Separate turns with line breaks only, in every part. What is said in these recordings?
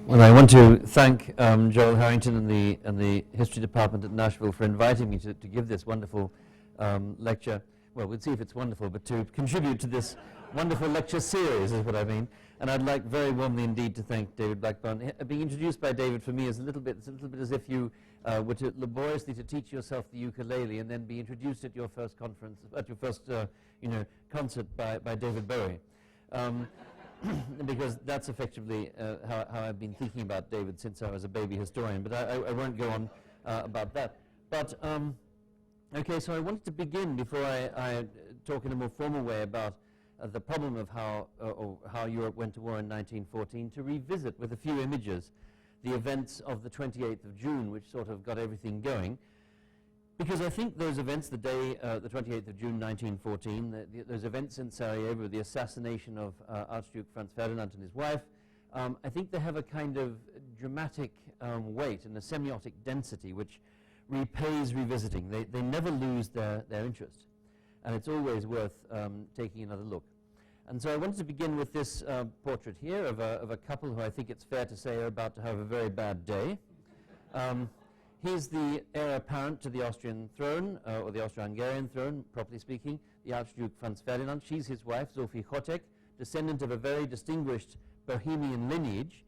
Well, I want to thank Joel Harrington and the History Department at Nashville for inviting me to give this wonderful lecture. Well, we'll see if it's wonderful, but to contribute to this wonderful lecture series is what I mean. And I'd like very warmly indeed to thank David Blackburn. Being introduced by David for me is it's a little bit as if you were to laboriously to teach yourself the ukulele and then be introduced at your first conference, at your first concert by David Bowie. Because that's effectively how I've been thinking about David since I was a baby historian, but I won't go on about that. But okay, so I wanted to begin before I talk in a more formal way about the problem of how Europe went to war in 1914, to revisit with a few images the events of the 28th of June, which sort of got everything going. Because I think those events, the day, the 28th of June 1914, those events in Sarajevo, the assassination of Archduke Franz Ferdinand and his wife, I think they have a kind of dramatic weight and a semiotic density which repays revisiting. They never lose their interest. And it's always worth taking another look. And so I wanted to begin with this portrait here of a couple who I think it's fair to say are about to have a very bad day. He's the heir apparent to the Austrian throne, or the Austro-Hungarian throne, properly speaking, the Archduke Franz Ferdinand. She's his wife, Sophie Chotek, descendant of a very distinguished Bohemian lineage,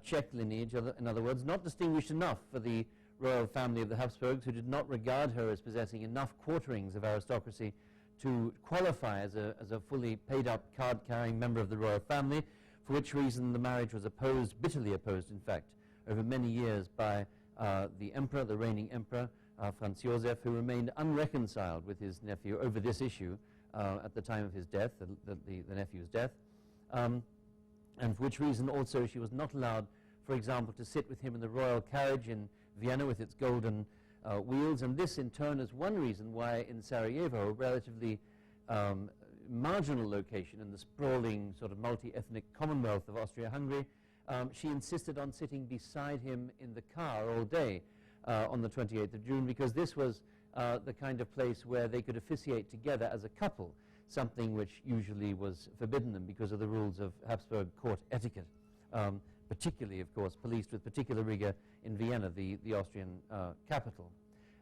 Czech lineage, in other words, not distinguished enough for the royal family of the Habsburgs, who did not regard her as possessing enough quarterings of aristocracy to qualify as a fully paid-up, card-carrying member of the royal family, for which reason the marriage was opposed, bitterly opposed, in fact, over many years by the emperor, the reigning emperor, Franz Josef, who remained unreconciled with his nephew over this issue at the time of his death, the nephew's death, and for which reason also she was not allowed, for example, to sit with him in the royal carriage in Vienna with its golden wheels, and this in turn is one reason why in Sarajevo, a relatively marginal location in the sprawling sort of multi-ethnic Commonwealth of Austria-Hungary, she insisted on sitting beside him in the car all day on the 28th of June, because this was the kind of place where they could officiate together as a couple, something which usually was forbidden them because of the rules of Habsburg court etiquette, particularly, of course, policed with particular rigor in Vienna, the Austrian capital.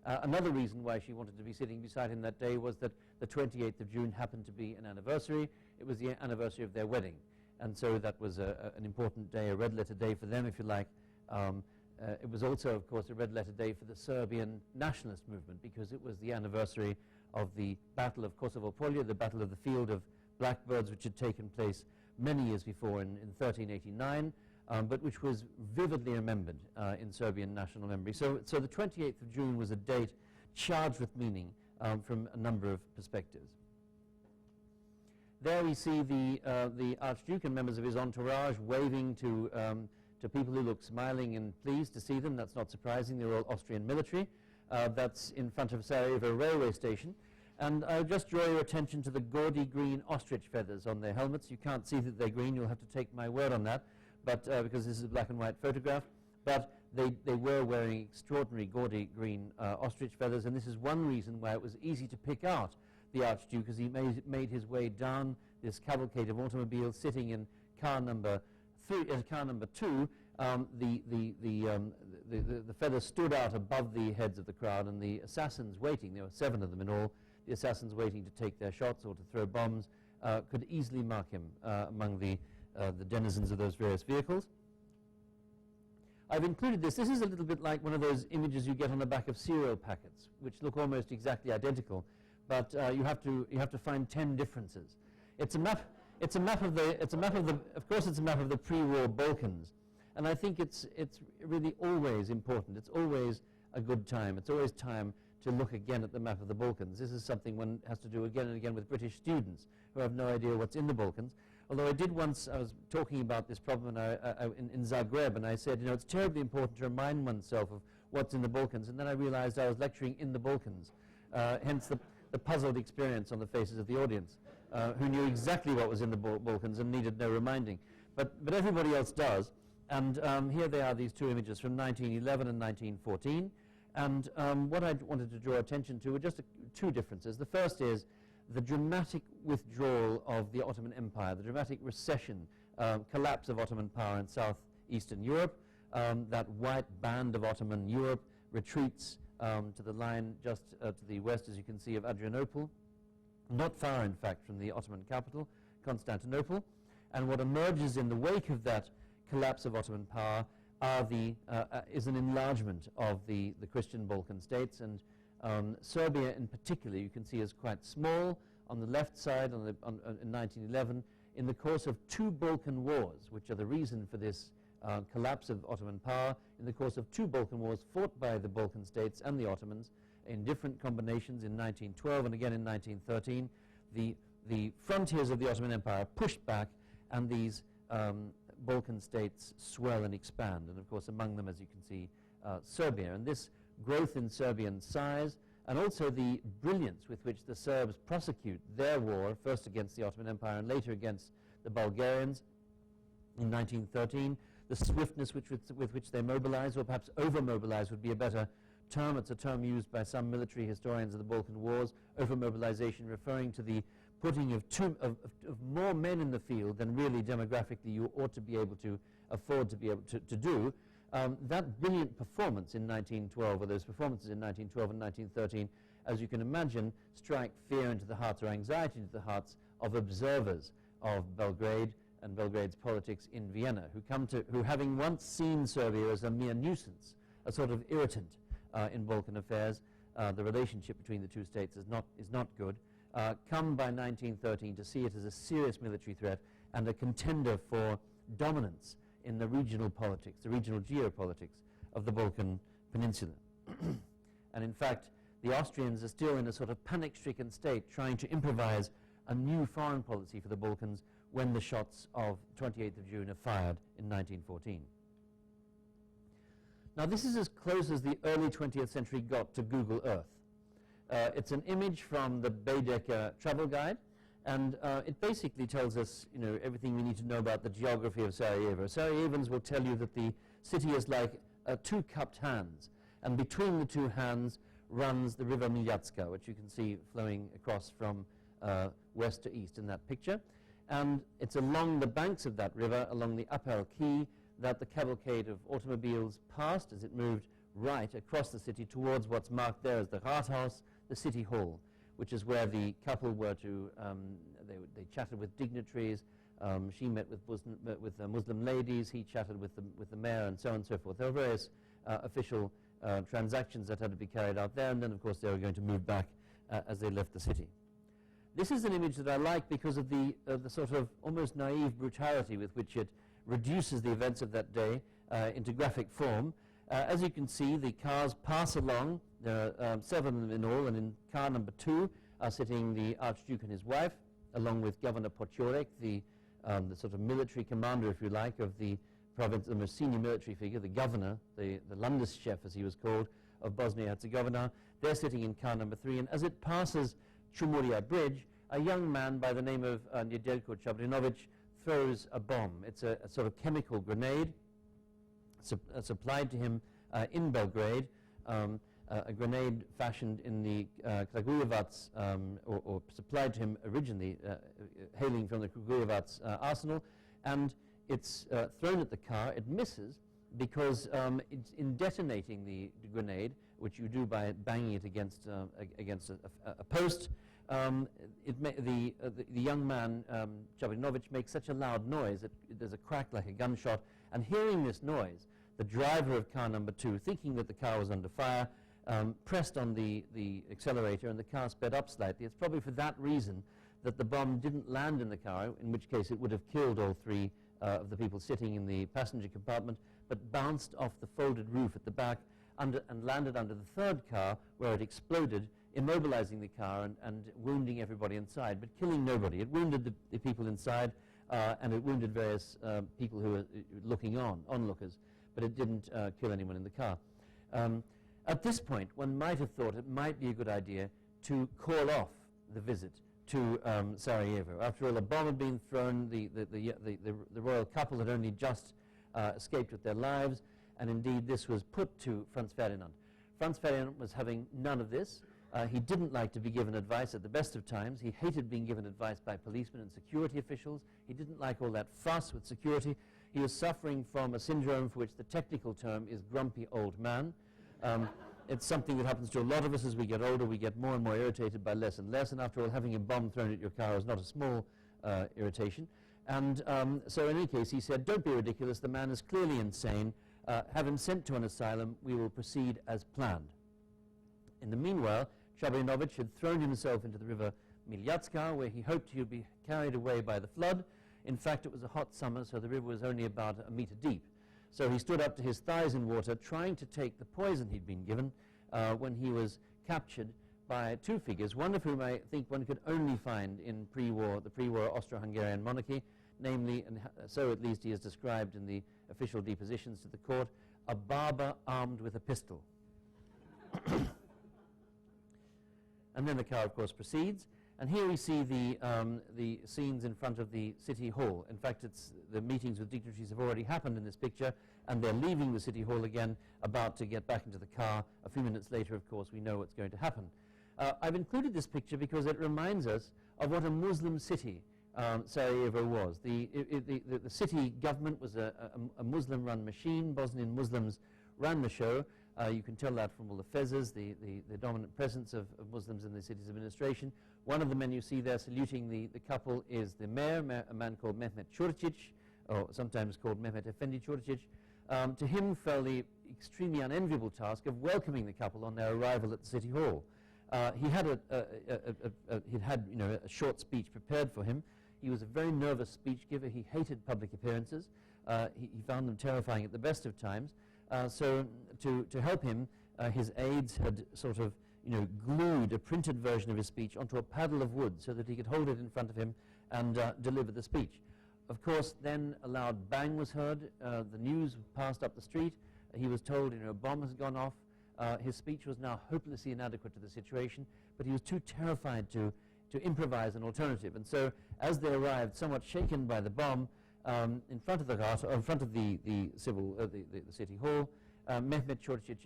Another reason why she wanted to be sitting beside him that day was that the 28th of June happened to be an anniversary. It was the anniversary of their wedding. And so that was an important day, a red-letter day for them, if you like. It was also, of course, a red-letter day for the Serbian nationalist movement, because it was the anniversary of the Battle of Kosovo Polje, the Battle of the Field of Blackbirds, which had taken place many years before in 1389, but which was vividly remembered in Serbian national memory. So the 28th of June was a date charged with meaning from a number of perspectives. There we see the Archduke and members of his entourage waving to people who look smiling and pleased to see them. That's not surprising. They're all Austrian military. That's in front of Sarajevo railway station. And I'll just draw your attention to the gaudy green ostrich feathers on their helmets. You can't see that they're green. You'll have to take my word on that, but because this is a black and white photograph. But they were wearing extraordinary gaudy green ostrich feathers, and this is one reason why it was easy to pick out the Archduke, as he made his way down this cavalcade of automobiles, sitting in car number 2. The feathers stood out above the heads of the crowd, and the assassins waiting, there were 7 of them in all, the assassins waiting to take their shots or to throw bombs, could easily mark him among the denizens of those various vehicles. I've included this. This is a little bit like one of those images you get on the back of cereal packets, which look almost exactly identical, but you have to find 10 differences. It's a map of the pre-war Balkans, and I think it's really always important. It's always a good time. It's always time to look again at the map of the Balkans. This is something one has to do again and again with British students who have no idea what's in the Balkans. Although I did once, I was talking about this problem in Zagreb, and I said, it's terribly important to remind oneself of what's in the Balkans, and then I realized I was lecturing in the Balkans, hence the puzzled experience on the faces of the audience, who knew exactly what was in the Balkans and needed no reminding. But everybody else does, and here they are, these 2 images from 1911 and 1914, and what I wanted to draw attention to were just 2 differences. The first is the dramatic withdrawal of the Ottoman Empire, the dramatic recession, collapse of Ottoman power in Eastern Europe. That white band of Ottoman Europe retreats to the line just to the west, as you can see, of Adrianople, not far, in fact, from the Ottoman capital, Constantinople. And what emerges in the wake of that collapse of Ottoman power is an enlargement of the Christian Balkan states, and Serbia in particular you can see is quite small on the left side in 1911 in the course of 2 Balkan Wars, which are the reason for this collapse of Ottoman power. In the course of 2 Balkan Wars fought by the Balkan states and the Ottomans in different combinations in 1912 and again in 1913, the frontiers of the Ottoman Empire are pushed back, and these Balkan states swell and expand, and of course among them, as you can see, Serbia. And this growth in Serbian size, and also the brilliance with which the Serbs prosecute their war, first against the Ottoman Empire and later against the Bulgarians in 1913, the swiftness with which they mobilize, or perhaps over-mobilize would be a better term. It's a term used by some military historians of the Balkan Wars, over-mobilization, referring to the putting of more men in the field than really demographically you ought to be able to afford to be able to do. That brilliant performance in 1912, or those performances in 1912 and 1913, as you can imagine, strike fear into the hearts, or anxiety into the hearts of observers of Belgrade and Belgrade's politics in Vienna, who having once seen Serbia as a mere nuisance, a sort of irritant in Balkan affairs, the relationship between the two states is not good, come by 1913 to see it as a serious military threat and a contender for dominance in the regional politics, the regional geopolitics of the Balkan Peninsula. And in fact, the Austrians are still in a sort of panic-stricken state, trying to improvise a new foreign policy for the Balkans when the shots of 28th of June are fired in 1914. Now, this is as close as the early 20th century got to Google Earth. It's an image from the Baedeker travel guide, and it basically tells us, everything we need to know about the geography of Sarajevo. Sarajevans will tell you that the city is like 2 cupped hands, and between the 2 hands runs the river Miljacka, which you can see flowing across from west to east in that picture. And it's along the banks of that river, along the Apel Quay, that the cavalcade of automobiles passed as it moved right across the city towards what's marked there as the Rathaus, the city hall, which is where the couple were to, they chatted with dignitaries, she met with Muslim ladies, he chatted with the mayor, and so on and so forth. There were various official transactions that had to be carried out there, and then of course they were going to move back as they left the city. This is an image that I like because of the sort of almost naive brutality with which it reduces the events of that day into graphic form. As you can see, the cars pass along. There are 7 of them in all, and in car number 2 are sitting the Archduke and his wife, along with Governor Potiorek, the sort of military commander, if you like, of the province, the most senior military figure, the governor, the Landeschef, as he was called, of Bosnia-Herzegovina. They're sitting in car number 3, and as it passes Čumoria Bridge, a young man by the name of Nedeljko Čabrinović throws a bomb. It's a sort of chemical grenade supplied to him in Belgrade, a grenade fashioned in the Kragujevac, or supplied to him originally, hailing from the Kragujevac arsenal, and it's thrown at the car. It misses because in detonating the grenade, which you do by banging it against a post, the young man, Čabrinović, makes such a loud noise that there's a crack like a gunshot, and hearing this noise, the driver of car number 2, thinking that the car was under fire, pressed on the accelerator, and the car sped up slightly. It's probably for that reason that the bomb didn't land in the car, in which case it would have killed all 3 of the people sitting in the passenger compartment, but bounced off the folded roof at the back and landed under the 3rd car, where it exploded, immobilizing the car and wounding everybody inside, but killing nobody. It wounded the people inside, and it wounded various people who were looking onlookers, but it didn't kill anyone in the car. At this point, one might have thought it might be a good idea to call off the visit to Sarajevo. After all, a bomb had been thrown, the royal couple had only just escaped with their lives, and indeed this was put to Franz Ferdinand. Franz Ferdinand was having none of this. He didn't like to be given advice at the best of times. He hated being given advice by policemen and security officials. He didn't like all that fuss with security. He was suffering from a syndrome for which the technical term is grumpy old man. It's something that happens to a lot of us as we get older. We get more and more irritated by less and less, and after all, having a bomb thrown at your car is not a small irritation. And so in any case, he said, don't be ridiculous, the man is clearly insane. Have him sent to an asylum. We will proceed as planned. In the meanwhile, Čabrinović had thrown himself into the river Miljacka, where he hoped he would be carried away by the flood. In fact, it was a hot summer, so the river was only about a meter deep. So he stood up to his thighs in water, trying to take the poison he'd been given when he was captured by two figures, one of whom I think one could only find in the pre-war Austro-Hungarian monarchy, namely, and so at least he is described in the official depositions to the court, a barber armed with a pistol. And then the car, of course, proceeds. And here we see the scenes in front of the City Hall. In fact, the meetings with dignitaries have already happened in this picture, and they're leaving the City Hall again, about to get back into the car. A few minutes later, of course, we know what's going to happen. I've included this picture because it reminds us of what a Muslim city Sarajevo was. The city government was a Muslim-run machine. Bosnian Muslims ran the show. You can tell that from all the fezzes, the dominant presence of Muslims in the city's administration. One of the men you see there saluting the couple is the mayor, a man called Mehmet Čurčić, or sometimes called Mehmet Efendi Čurčić. To him fell the extremely unenviable task of welcoming the couple on their arrival at the City Hall. He had a short speech prepared for him. He was a very nervous speech giver. He hated public appearances. He found them terrifying at the best of times. So to help him, his aides had sort of glued a printed version of his speech onto a paddle of wood so that he could hold it in front of him and deliver the speech. Of course, then a loud bang was heard. The news passed up the street. He was told, a bomb has gone off. His speech was now hopelessly inadequate to the situation, but he was too terrified to improvise an alternative. And so, as they arrived, somewhat shaken by the bomb, in front of the City Hall, Mehmet Čurčić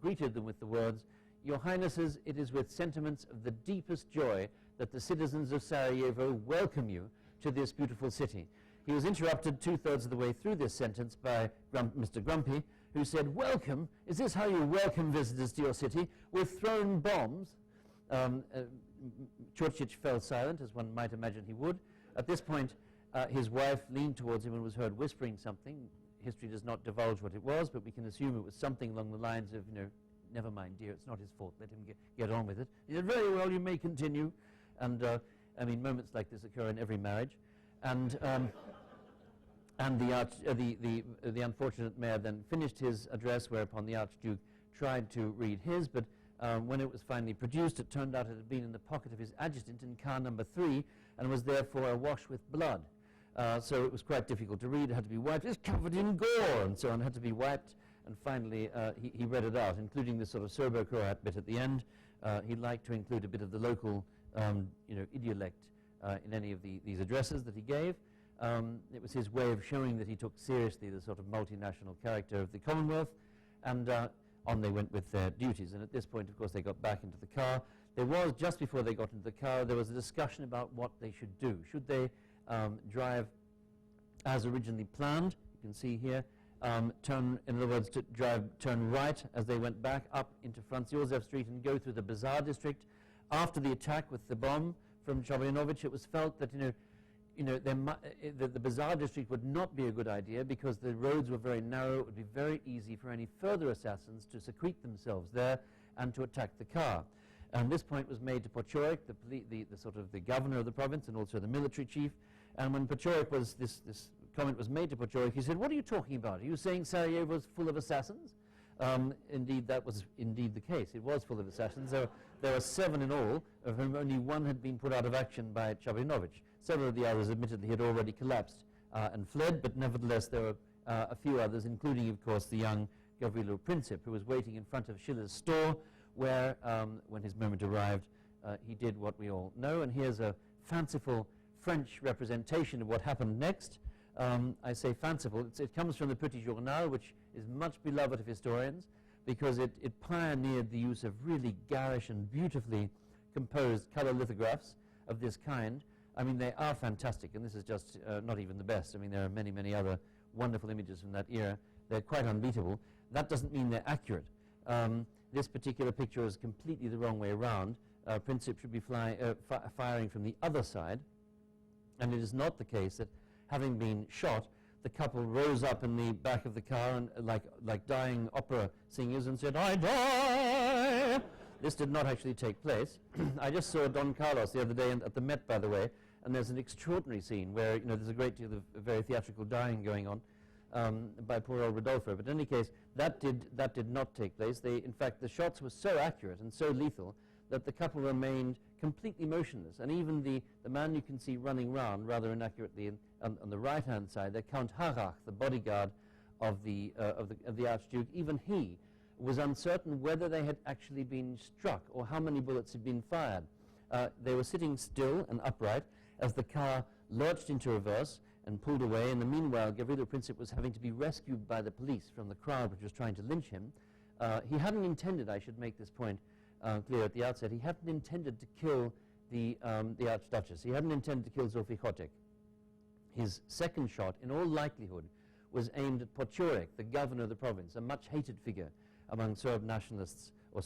greeted them with the words, "Your Highnesses, it is with sentiments of the deepest joy that the citizens of Sarajevo welcome you to this beautiful city." He was interrupted 2/3 of the way through this sentence by Mr. Grumpy, who said, "Welcome? Is this how you welcome visitors to your city? With thrown bombs?" Čurčić fell silent, as one might imagine he would. At this point, his wife leaned towards him and was heard whispering something. History does not divulge what it was, but we can assume it was something along the lines of, "Never mind, dear, it's not his fault. Let him get on with it." He said, "Very well, you may continue." And, moments like this occur in every marriage. And the unfortunate mayor then finished his address, whereupon the Archduke tried to read his, but when it was finally produced, it turned out it had been in the pocket of his adjutant in car number 3 and was therefore awash with blood. So it was quite difficult to read. It had to be wiped. It's covered in gore, and so on. It had to be wiped. And finally, he read it out, including this sort of Serbo-Croat bit at the end. He liked to include a bit of the local, idiolect in any of these addresses that he gave. It was his way of showing that he took seriously the sort of multinational character of the Commonwealth, and on they went with their duties. And at this point, of course, they got back into the car. There was, just before they got into the car, there was a discussion about what they should do. Should they drive as originally planned? You can see here, in other words, turn right as they went back up into Franz Josef Street and go through the Bazaar district. After the attack with the bomb from Čabrinović, it was felt that the Bazaar district would not be a good idea because the roads were very narrow. It would be very easy for any further assassins to secrete themselves there and to attack the car. And this point was made to Počorik, the governor of the province, and also the military chief. And when this comment was made to Počorik, he said, "What are you talking about? Are you saying Sarajevo is full of assassins?" Indeed, that was indeed the case. It was full of assassins. There were 7 in all, of whom only 1 had been put out of action by Čabrinović. Several of the others admittedly had already collapsed and fled, but nevertheless there were a few others, including, of course, the young Gavrilo Princip, who was waiting in front of Schiller's store, where, when his moment arrived, he did what we all know. And here's a fanciful French representation of what happened next. I say fanciful. It comes from the Petit Journal, which is much beloved of historians, because it pioneered the use of really garish and beautifully composed color lithographs of this kind. I mean, they are fantastic, and this is just not even the best. I mean, there are many, many other wonderful images from that era. They're quite unbeatable. That doesn't mean they're accurate. This particular picture is completely the wrong way around. Princip should be firing from the other side, and it is not the case that, having been shot, the couple rose up in the back of the car and like dying opera singers and said, "I die!" This did not actually take place. I just saw Don Carlos the other day at the Met, by the way, and there's an extraordinary scene where there's a great deal of very theatrical dying going on by poor old Rodolfo. But in any case, that did not take place. In fact, the shots were so accurate and so lethal that the couple remained completely motionless. And even the man you can see running round rather inaccurately on the right-hand side, the Count Harrach, the bodyguard of the Archduke, even he was uncertain whether they had actually been struck or how many bullets had been fired. They were sitting still and upright as the car lurched into reverse and pulled away. In the meanwhile, Gavrilo Princip was having to be rescued by the police from the crowd which was trying to lynch him. He hadn't intended, I should make this point clear at the outset, he hadn't intended to kill the Archduchess. He hadn't intended to kill Zofie Chotek. His second shot, in all likelihood, was aimed at Potiorek, the governor of the province, a much hated figure among Serb nationalists, or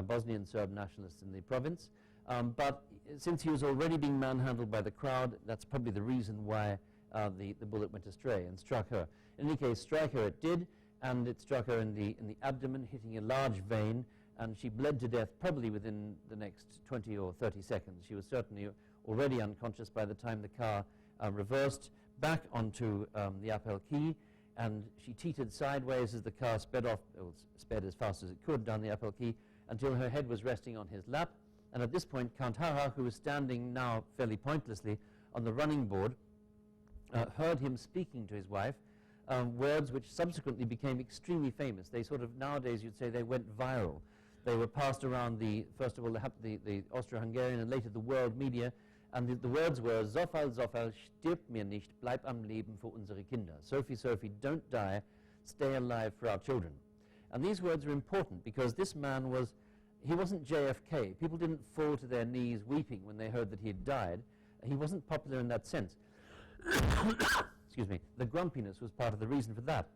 Bosnian Serb nationalists in the province. But since he was already being manhandled by the crowd, that's probably the reason why the bullet went astray and struck her. In any case, strike her it did, and it struck her in the abdomen, hitting a large vein, and she bled to death probably within the next 20 or 30 seconds. She was certainly already unconscious by the time the car reversed back onto the Appel Quay, and she teetered sideways as the car sped off, or sped as fast as it could down the Appel Quay, until her head was resting on his lap. And at this point, Count Harrach, who was standing now fairly pointlessly on the running board, heard him speaking to his wife, words which subsequently became extremely famous. They sort of, nowadays you'd say they went viral. They were passed around first of all, the Austro-Hungarian and later the world media, and the words were, "Zofal, Zofal, stirb mir nicht, bleib am Leben für unsere Kinder." Sophie, Sophie, don't die, stay alive for our children. And these words are important because this man he wasn't JFK. People didn't fall to their knees weeping when they heard that he had died. He wasn't popular in that sense. Excuse me. The grumpiness was part of the reason for that.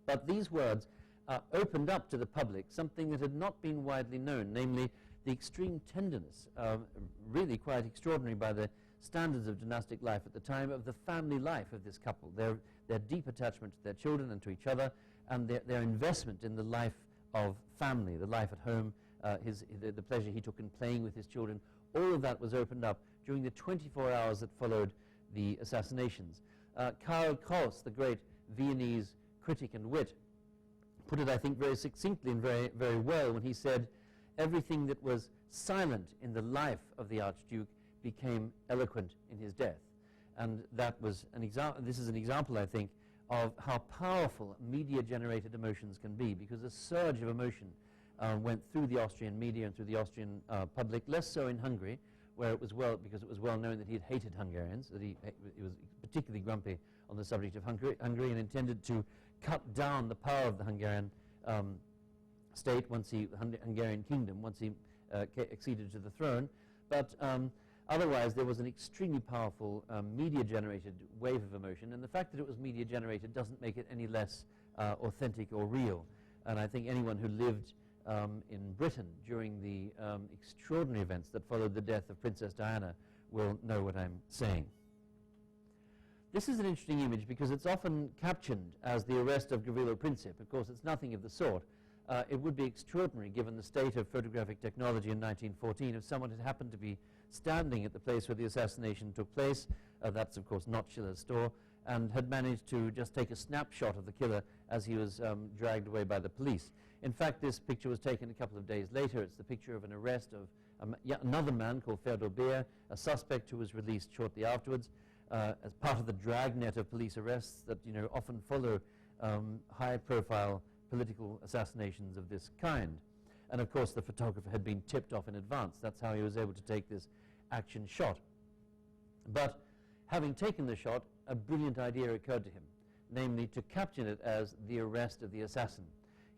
But these words opened up to the public something that had not been widely known, namely the extreme tenderness, really quite extraordinary by the standards of dynastic life at the time, of the family life of this couple, their deep attachment to their children and to each other, and their investment in the life of family, the life at home, the pleasure he took in playing with his children. All of that was opened up during the 24 hours that followed the assassinations. Karl Kraus, the great Viennese critic and wit, put it, I think, very succinctly and very, very well when he said, "Everything that was silent in the life of the Archduke became eloquent in his death." And that was an example. This is an example, I think, of how powerful media-generated emotions can be, because a surge of emotion went through the Austrian media and through the Austrian public, less so in Hungary, where because it was well known that he had hated Hungarians, that he was particularly grumpy on the subject of Hungary and intended to cut down the power of the Hungarian state, Hungarian kingdom, once he acceded to the throne. But otherwise, there was an extremely powerful media-generated wave of emotion, and the fact that it was media-generated doesn't make it any less authentic or real. And I think anyone who lived in Britain during the extraordinary events that followed the death of Princess Diana will know what I'm saying. This is an interesting image because it's often captioned as the arrest of Gavrilo Princip. Of course, it's nothing of the sort. It would be extraordinary, given the state of photographic technology in 1914, if someone had happened to be standing at the place where the assassination took place, that's of course not Schiller's store, and had managed to just take a snapshot of the killer as he was dragged away by the police. In fact, this picture was taken a couple of days later. It's the picture of an arrest of another man called Ferdor Beer, a suspect who was released shortly afterwards, as part of the dragnet of police arrests that often follow high-profile political assassinations of this kind. And of course, the photographer had been tipped off in advance. That's how he was able to take this action shot. But having taken the shot, a brilliant idea occurred to him, namely to caption it as the arrest of the assassin.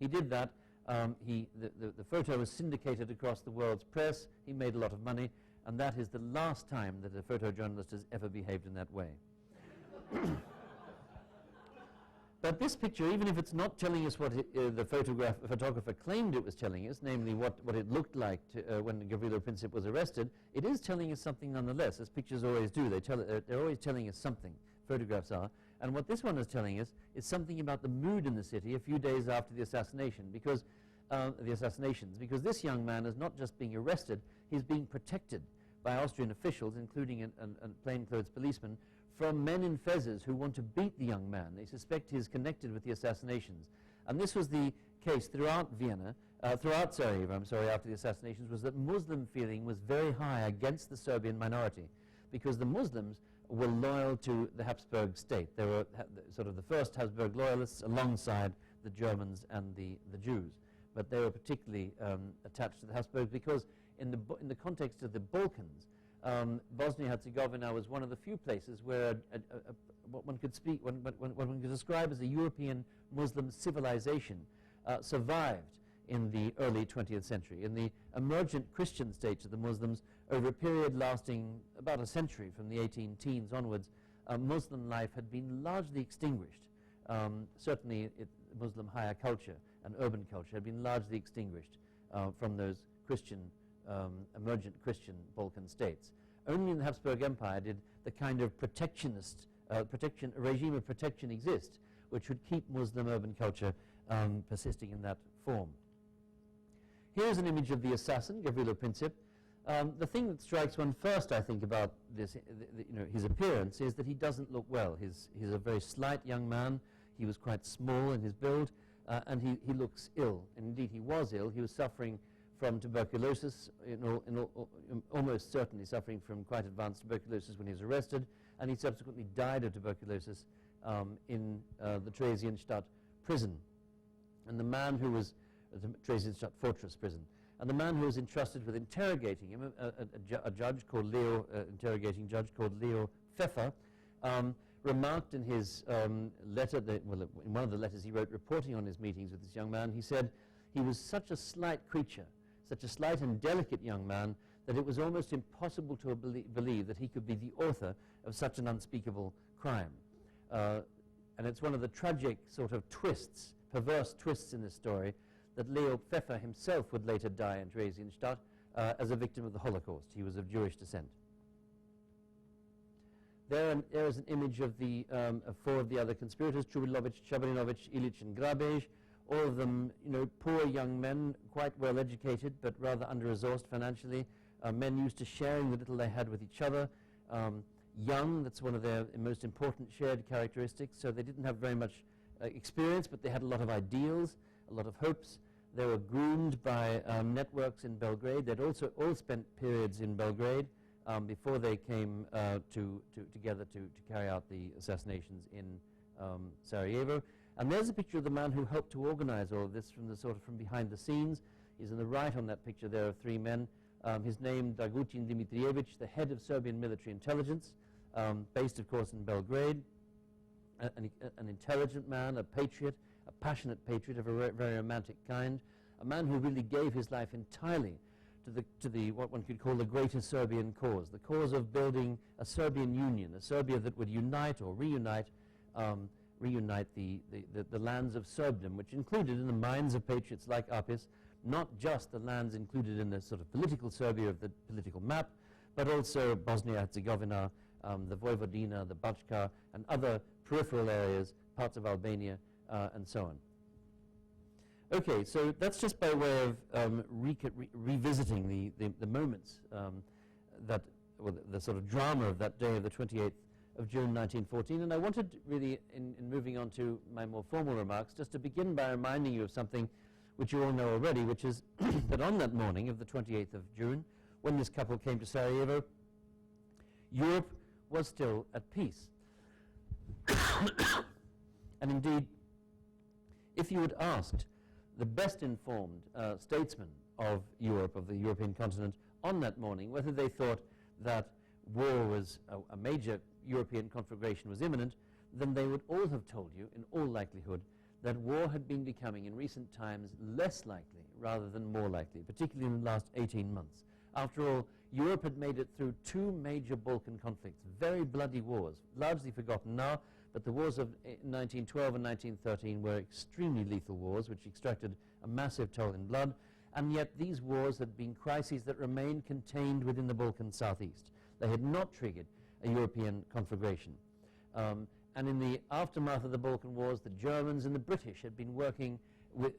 He did that. The photo was syndicated across the world's press. He made a lot of money, and that is the last time that a photojournalist has ever behaved in that way. But this picture, even if it's not telling us what the photographer claimed it was telling us, namely what it looked like when Gavrilo Princip was arrested, it is telling us something nonetheless, as pictures always do. They're always telling us something, photographs are. And what this one is telling us is something about the mood in the city a few days after the assassination, because because this young man is not just being arrested, he's being protected by Austrian officials, including a plainclothes policeman, from men in fezzes who want to beat the young man. They suspect he's connected with the assassinations. And this was the case throughout Sarajevo, after the assassinations, was that Muslim feeling was very high against the Serbian minority, because the Muslims were loyal to the Habsburg state. They were sort of the first Habsburg loyalists alongside the Germans and the Jews. But they were particularly attached to the Habsburgs because in the context of the Balkans, Bosnia-Herzegovina was one of the few places where what one could describe as a European Muslim civilization survived in the early 20th century. In the emergent Christian states of the Muslims, over a period lasting about a century from the 18 teens onwards, Muslim life had been largely extinguished. Certainly Muslim higher culture and urban culture had been largely extinguished from those Christian emergent Christian Balkan states. Only in the Habsburg Empire did the kind of protectionist regime of protection exist, which would keep Muslim urban culture persisting in that form. Here's an image of the assassin, Gavrilo Princip. The thing that strikes one first, I think, about this, his appearance, is that he doesn't look well. He's a very slight young man. He was quite small in his build, and he looks ill. And indeed, he was ill. He was suffering from tuberculosis, almost certainly suffering from quite advanced tuberculosis when he was arrested, and he subsequently died of tuberculosis in the Theresienstadt prison. And the man who was, the Theresienstadt fortress prison, and the man who was entrusted with interrogating him, a judge called Leo, interrogating judge called Leo Pfeffer, remarked in his letter, in one of the letters he wrote reporting on his meetings with this young man, he said he was such a slight creature, such a slight and delicate young man, that it was almost impossible to believe that he could be the author of such an unspeakable crime. And it's one of the tragic sort of twists, perverse twists in this story, that Leo Pfeffer himself would later die in Theresienstadt as a victim of the Holocaust. He was of Jewish descent. There is an image of of four of the other conspirators, Trubilovic, Chabrinovic, Ilic, and Grabej. All of them, poor young men, quite well educated, but rather under-resourced financially. Men used to sharing the little they had with each other. Young, that's one of their most important shared characteristics. So they didn't have very much experience, but they had a lot of ideals, a lot of hopes. They were groomed by networks in Belgrade. They'd also all spent periods in Belgrade before they came together to carry out the assassinations in Sarajevo. And there's a picture of the man who helped to organize all of this from behind the scenes. He's on the right on that picture there of three men. His name, Dragutin Dimitrijevic, the head of Serbian military intelligence, based, of course, in Belgrade. An intelligent man, a patriot, a passionate patriot of a very romantic kind, a man who really gave his life entirely to the what one could call the greater Serbian cause, the cause of building a Serbian union, a Serbia that would unite or reunite the lands of Serbdom, which included in the minds of patriots like Apis not just the lands included in the sort of political Serbia of the political map, but also Bosnia-Herzegovina, the Vojvodina, the Bačka, and other peripheral areas, parts of Albania, and so on. Okay, so that's just by way of revisiting the moments the sort of drama of that day of the 28th of June 1914, and I wanted really, in moving on to my more formal remarks, just to begin by reminding you of something which you all know already, which is that on that morning of the 28th of June, when this couple came to Sarajevo, Europe was still at peace. And indeed, if you had asked the best informed statesmen of Europe, of the European continent, on that morning, whether they thought that war was a major European conflagration was imminent, then they would all have told you, in all likelihood, that war had been becoming in recent times less likely rather than more likely, particularly in the last 18 months. After all, Europe had made it through two major Balkan conflicts, very bloody wars, largely forgotten now, but the wars of 1912 and 1913 were extremely lethal wars which extracted a massive toll in blood, and yet these wars had been crises that remained contained within the Balkan southeast. They had not triggered a European conflagration. And in the aftermath of the Balkan Wars, the Germans and the British had been working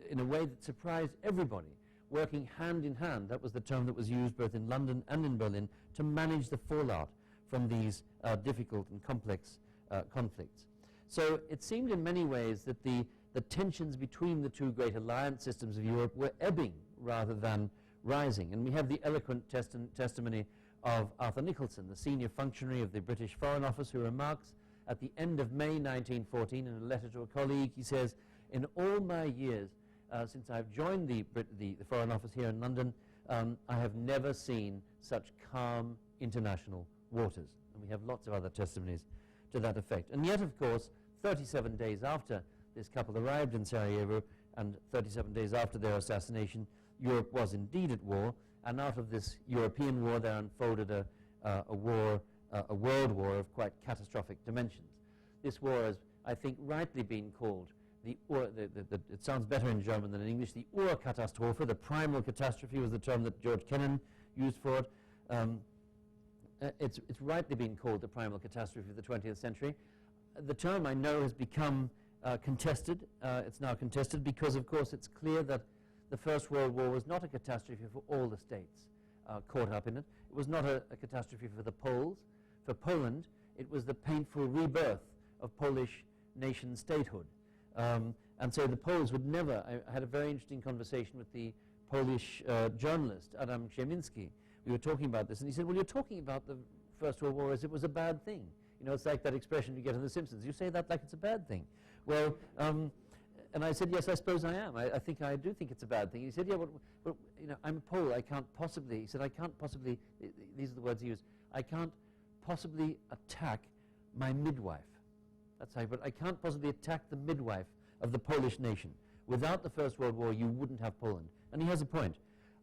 in a way that surprised everybody, working hand in hand, that was the term that was used both in London and in Berlin, to manage the fallout from these difficult and complex conflicts. So it seemed in many ways that the tensions between the two great alliance systems of Europe were ebbing rather than rising. And we have the eloquent testimony of Arthur Nicholson, the senior functionary of the British Foreign Office, who remarks at the end of May 1914 in a letter to a colleague, he says, "In all my years since I've joined the Foreign Office here in London, I have never seen such calm international waters." And we have lots of other testimonies to that effect. And yet, of course, 37 days after this couple arrived in Sarajevo and 37 days after their assassination, Europe was indeed at war, and out of this European war there unfolded a world war of quite catastrophic dimensions. This war has, I think, rightly been called it sounds better in German than in English, the Urkatastrophe, the primal catastrophe was the term that George Kennan used for it. It's rightly been called the primal catastrophe of the 20th century. The term, I know, has become contested. It's now contested because, of course, it's clear that the First World War was not a catastrophe for all the states caught up in it. It was not a catastrophe for the Poles. For Poland, it was the painful rebirth of Polish nation statehood. And so the Poles would never, I had a very interesting conversation with the Polish journalist, Adam Krzemiński. We were talking about this, and he said, well, you're talking about the First World War as it was a bad thing. You know, it's like that expression you get in The Simpsons. You say that like it's a bad thing. Well, and I said, yes, I suppose I am. I do think it's a bad thing. He said, yeah, but you know, I'm a Pole. I can't possibly, he said, I can't possibly, these are the words he used, I can't possibly attack my midwife. That's how, but I can't possibly attack the midwife of the Polish nation. Without the First World War, you wouldn't have Poland. And he has a point.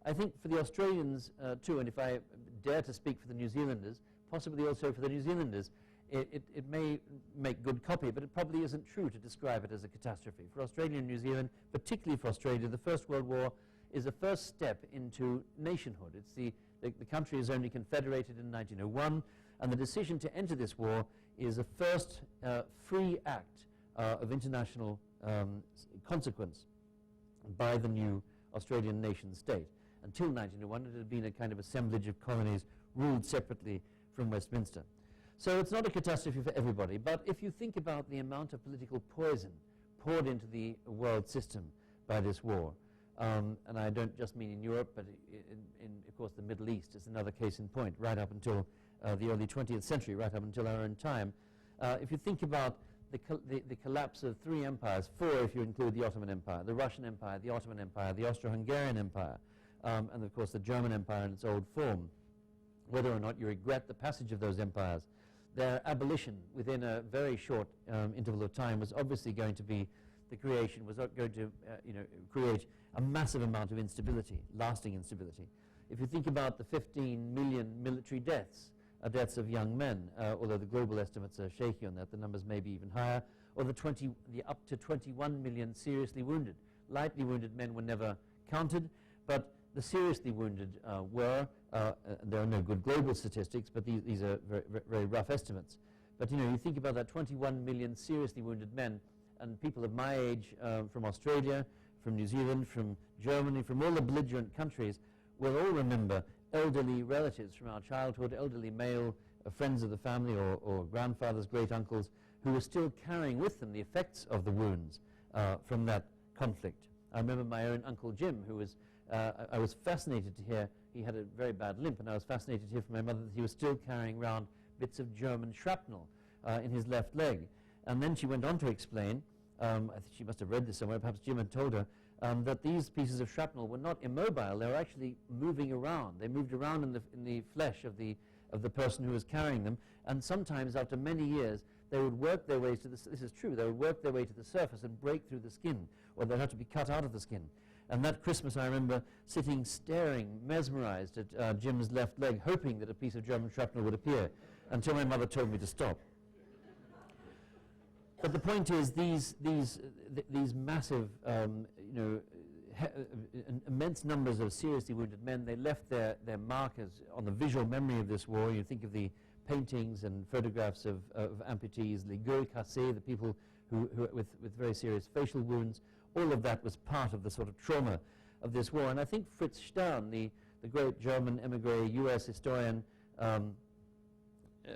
I think for the Australians too, and if I dare to speak for the New Zealanders, possibly also for the New Zealanders, it may make good copy, but it probably isn't true to describe it as a catastrophe. For Australia and New Zealand, particularly for Australia, the First World War is a first step into nationhood. It's the country is only confederated in 1901, and the decision to enter this war is a first free act of international consequence by the new Australian nation state. Until 1901, it had been a kind of assemblage of colonies ruled separately from Westminster. So it's not a catastrophe for everybody, but if you think about the amount of political poison poured into the world system by this war, and I don't just mean in Europe, but in of course, the Middle East is another case in point, right up until the early 20th century, right up until our own time. If you think about the collapse of three empires, four if you include the Ottoman Empire, the Russian Empire, the Ottoman Empire, the Austro-Hungarian Empire, and of course the German Empire in its old form, whether or not you regret the passage of those empires, their abolition within a very short interval of time was obviously going to be, the creation was going to create a massive amount of instability, lasting instability. If you think about the 15 million military deaths of young men, although the global estimates are shaky on that, the numbers may be even higher, or the up to 21 million seriously wounded. Lightly wounded men were never counted, but the seriously wounded were, there are no good global statistics, but these are very, very rough estimates. But you know, you think about that 21 million seriously wounded men, and people of my age from Australia, from New Zealand, from Germany, from all the belligerent countries, will all remember elderly relatives from our childhood, elderly male friends of the family or grandfathers, great uncles, who were still carrying with them the effects of the wounds from that conflict. I remember my own Uncle Jim, who was, I was fascinated to hear, he had a very bad limp, and I was fascinated to hear from my mother that he was still carrying around bits of German shrapnel in his left leg. And then she went on to explain, I think she must have read this somewhere, perhaps Jim had told her, that these pieces of shrapnel were not immobile, they were actually moving around. They moved around in the flesh of the person who was carrying them, and sometimes after many years they would work their way to this is true, they would work their way to the surface and break through the skin, or they'd have to be cut out of the skin. And that Christmas I remember sitting staring, mesmerized at Jim's left leg, hoping that a piece of German shrapnel would appear, until my mother told me to stop. But the point is, these massive, immense numbers of seriously wounded men, they left their markers on the visual memory of this war. You think of the paintings and photographs of amputees, les gueules cassées, the people who with very serious facial wounds. All of that was part of the sort of trauma of this war. And I think Fritz Stern, the great German emigre US historian,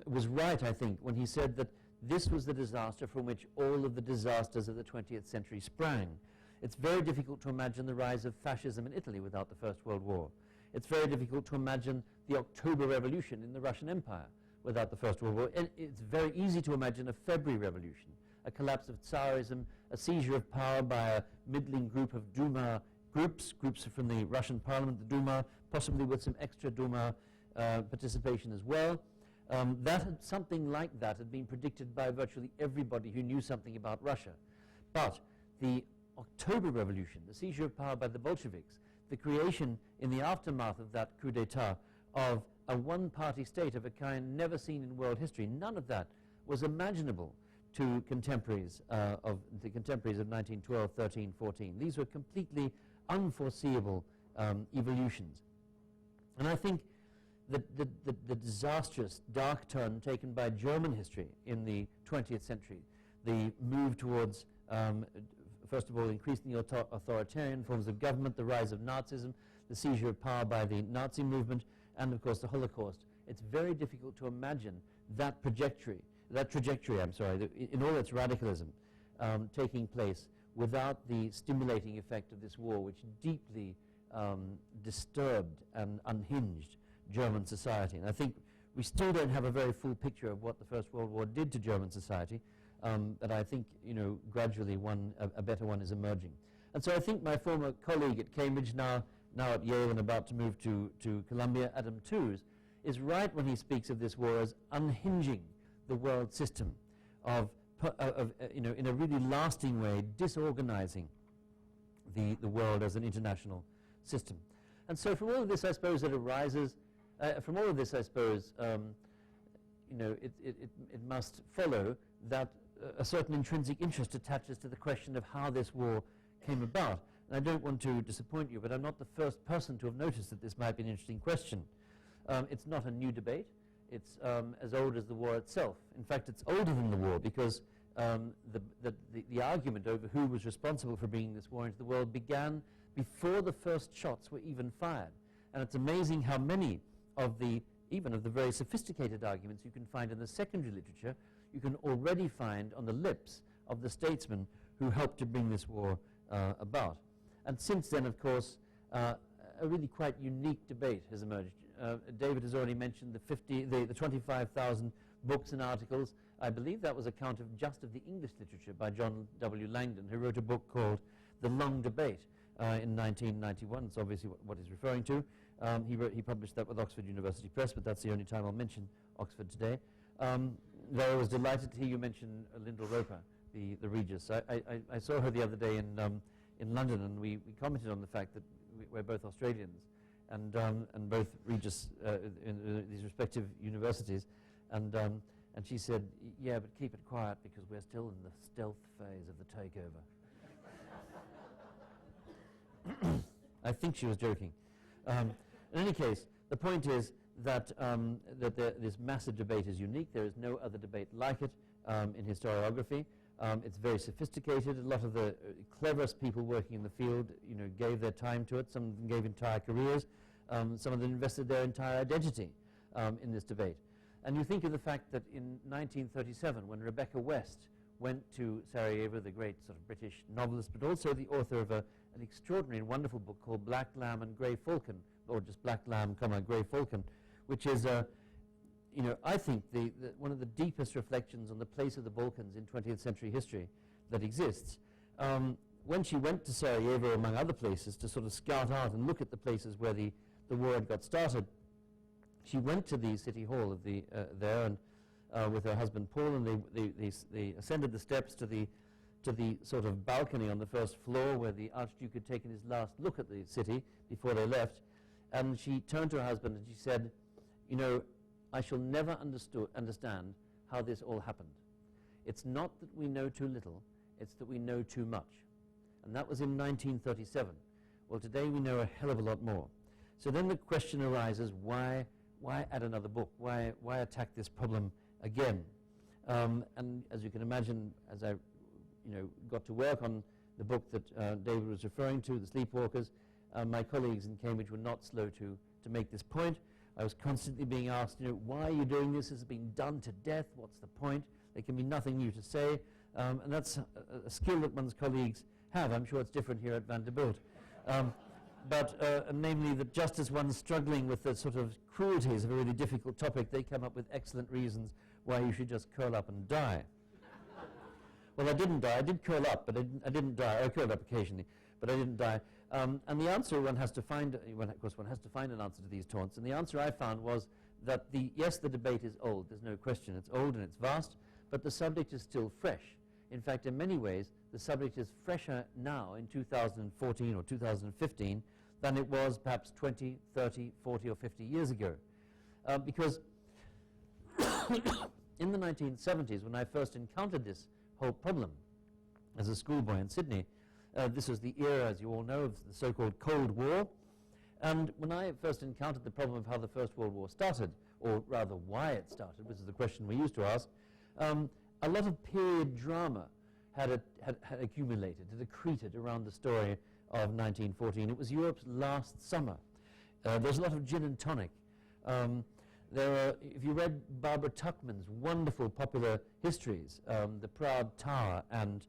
was right, I think, when he said that this was the disaster from which all of the disasters of the 20th century sprang. It's very difficult to imagine the rise of fascism in Italy without the First World War. It's very difficult to imagine the October Revolution in the Russian Empire without the First World War. And it's very easy to imagine a February Revolution, a collapse of Tsarism, a seizure of power by a middling group of Duma groups from the Russian parliament, the Duma, possibly with some extra Duma participation as well. Something like that had been predicted by virtually everybody who knew something about Russia. But the October Revolution, the seizure of power by the Bolsheviks, the creation in the aftermath of that coup d'etat of a one-party state of a kind never seen in world history, none of that was imaginable to contemporaries of 1912, 13, 14. These were completely unforeseeable evolutions. And I think the disastrous dark turn taken by German history in the 20th century, the move towards, first of all, increasingly authoritarian forms of government, the rise of Nazism, the seizure of power by the Nazi movement, and of course the Holocaust. It's very difficult to imagine that trajectory, in all its radicalism, taking place without the stimulating effect of this war, which deeply disturbed and unhinged German society. And I think we still don't have a very full picture of what the First World War did to German society, but I think, gradually a better one is emerging. And so I think my former colleague at Cambridge, now at Yale and about to move to Columbia, Adam Tooze, is right when he speaks of this war as unhinging the world system, in a really lasting way, disorganizing the world as an international system. And so from all of this, I suppose, it arises, it must follow that a certain intrinsic interest attaches to the question of how this war came about. And I don't want to disappoint you, but I'm not the first person to have noticed that this might be an interesting question. It's not a new debate. It's as old as the war itself. In fact, it's older than the war, because the argument over who was responsible for bringing this war into the world began before the first shots were even fired. And it's amazing how many of even of the very sophisticated arguments you can find in the secondary literature, you can already find on the lips of the statesmen who helped to bring this war about. And since then, of course, a really quite unique debate has emerged. David has already mentioned the 25,000 books and articles. I believe that was a count of just of the English literature by John W. Langdon, who wrote a book called The Long Debate in 1991. It's obviously what he's referring to. He published that with Oxford University Press, but that's the only time I'll mention Oxford today. Though I was delighted to hear you mention Lyndall Roper, the Regius. I saw her the other day in London, and we commented on the fact that we're both Australians, and both Regius in these respective universities, and she said, yeah, but keep it quiet because we're still in the stealth phase of the takeover. I think she was joking. In any case, the point is that, this massive debate is unique. There is no other debate like it in historiography. It's very sophisticated. A lot of the cleverest people working in the field, gave their time to it. Some of them gave entire careers. Some of them invested their entire identity in this debate. And you think of the fact that in 1937, when Rebecca West went to Sarajevo, the great sort of British novelist, but also the author of an extraordinary and wonderful book called Black Lamb and Grey Falcon, or just Black Lamb, Grey Falcon, which is, I think one of the deepest reflections on the place of the Balkans in 20th century history that exists. When she went to Sarajevo, among other places, to sort of scout out and look at the places where the war had got started, she went to the city hall of there, with her husband Paul, and they ascended the steps to the sort of balcony on the first floor where the Archduke had taken his last look at the city before they left. And she turned to her husband and she said, "You know, I shall never understand how this all happened. It's not that we know too little, it's that we know too much." And that was in 1937. Well, today we know a hell of a lot more. So then the question arises, why add another book? Why attack this problem again? And as you can imagine, as I got to work on the book that David was referring to, The Sleepwalkers, my colleagues in Cambridge were not slow to make this point. I was constantly being asked, why are you doing this? This has been done to death. What's the point? There can be nothing new to say. And that's a skill that one's colleagues have. I'm sure it's different here at Vanderbilt. But namely that just as one's struggling with the sort of cruelties of a really difficult topic, they come up with excellent reasons why you should just curl up and die. Well, I didn't die. I did curl up, but I didn't die. I curled up occasionally, but I didn't die. And the answer one has to find, of course, one has to find an answer to these taunts. And the answer I found was that yes, the debate is old. There's no question. It's old and it's vast, but the subject is still fresh. In fact, in many ways, the subject is fresher now in 2014 or 2015 than it was perhaps 20, 30, 40 or 50 years ago. Because in the 1970s, when I first encountered this whole problem as a schoolboy in Sydney, this was the era, as you all know, of the so-called Cold War. And when I first encountered the problem of how the First World War started, or rather why it started, which is the question we used to ask, a lot of period drama had accumulated, had accreted around the story of 1914. It was Europe's last summer. There was a lot of gin and tonic. If you read Barbara Tuchman's wonderful popular histories, The Proud Tower and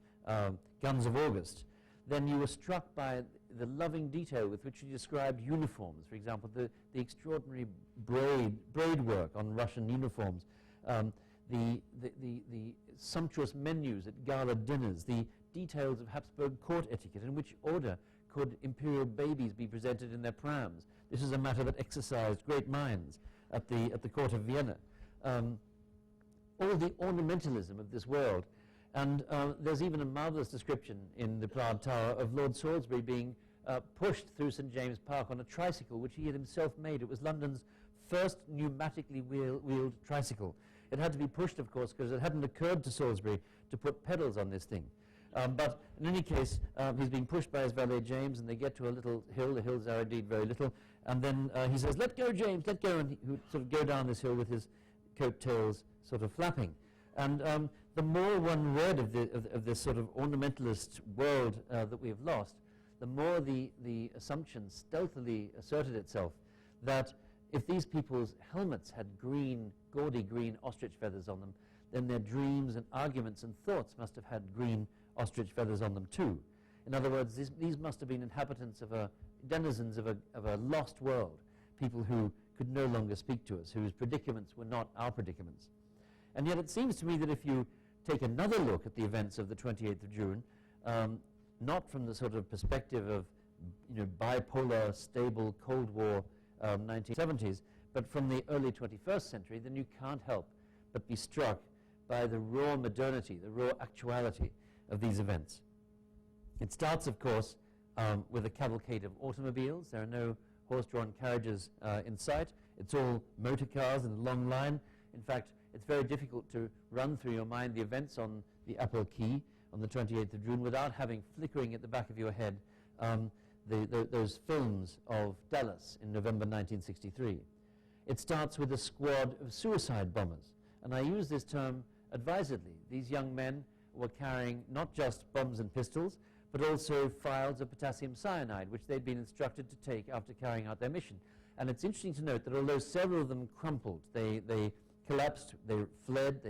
Guns of August, then you were struck by the loving detail with which she described uniforms. For example, the extraordinary braid work on Russian uniforms, the sumptuous menus at gala dinners, the details of Habsburg court etiquette, in which order could imperial babies be presented in their prams. This is a matter that exercised great minds at the court of Vienna. All the ornamentalism of this world. And there's even a marvelous description in The Proud Tower of Lord Salisbury being pushed through St. James Park on a tricycle which he had himself made. It was London's first pneumatically wheeled tricycle. It had to be pushed, of course, because it hadn't occurred to Salisbury to put pedals on this thing. But in any case, he's being pushed by his valet James, and they get to a little hill. The hills are indeed very little. And then he says, "Let go, James, let go." And he would sort of go down this hill with his coattails sort of flapping. And the more one read of this sort of ornamentalist world that we have lost, the more the assumption stealthily asserted itself that if these people's helmets had gaudy green ostrich feathers on them, then their dreams and arguments and thoughts must have had green ostrich feathers on them too. In other words, these must have been inhabitants denizens of a lost world, people who could no longer speak to us, whose predicaments were not our predicaments. And yet it seems to me that if you take another look at the events of the 28th of June, not from the sort of perspective of bipolar, stable, Cold War 1970s, but from the early 21st century, then you can't help but be struck by the raw modernity, the raw actuality of these events. It starts, of course, with a cavalcade of automobiles. There are no horse-drawn carriages in sight. It's all motor cars in a long line. In fact, it's very difficult to run through your mind the events on the Apple Quay on the 28th of June without having flickering at the back of your head those films of Dallas in November 1963. It starts with a squad of suicide bombers. And I use this term advisedly. These young men were carrying not just bombs and pistols, but also phials of potassium cyanide, which they'd been instructed to take after carrying out their mission. And it's interesting to note that although several of them crumpled, they collapsed, they fled,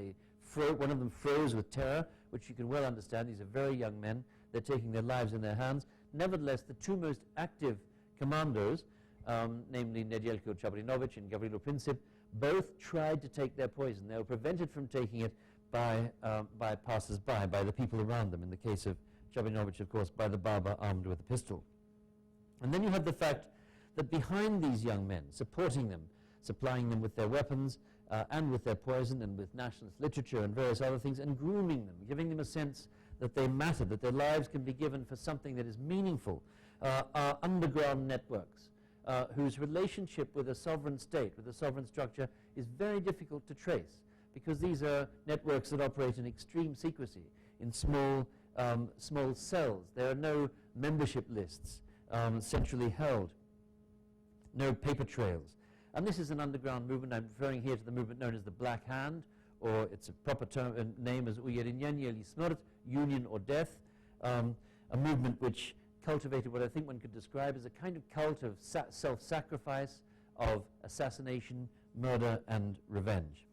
one of them froze with terror, which you can well understand. These are very young men. They're taking their lives in their hands. Nevertheless, the two most active commandos, namely Nedeljko Čabrinović and Gavrilo Princip, both tried to take their poison. They were prevented from taking it by passers-by, by the people around them. In the case of Čabrinović, of course, by the barber armed with a pistol. And then you have the fact that behind these young men, supporting them, supplying them with their weapons, and with their poison and with nationalist literature and various other things, and grooming them, giving them a sense that they matter, that their lives can be given for something that is meaningful, are underground networks whose relationship with a sovereign state, with a sovereign structure, is very difficult to trace, because these are networks that operate in extreme secrecy, in small cells. There are no membership lists centrally held, no paper trails. And this is an underground movement. I'm referring here to the movement known as the Black Hand, or its a proper term, name as Ujedinjenje ili Smrt, Union or Death, a movement which cultivated what I think one could describe as a kind of cult of self-sacrifice, of assassination, murder, and revenge.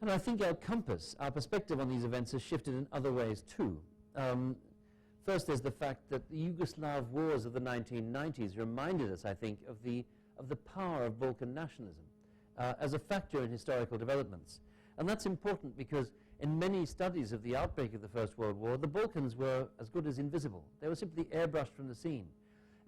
And I think our compass, our perspective on these events has shifted in other ways too. First, there's the fact that the Yugoslav wars of the 1990s reminded us, I think, of the power of Balkan nationalism as a factor in historical developments. And that's important because in many studies of the outbreak of the First World War, the Balkans were as good as invisible. They were simply airbrushed from the scene.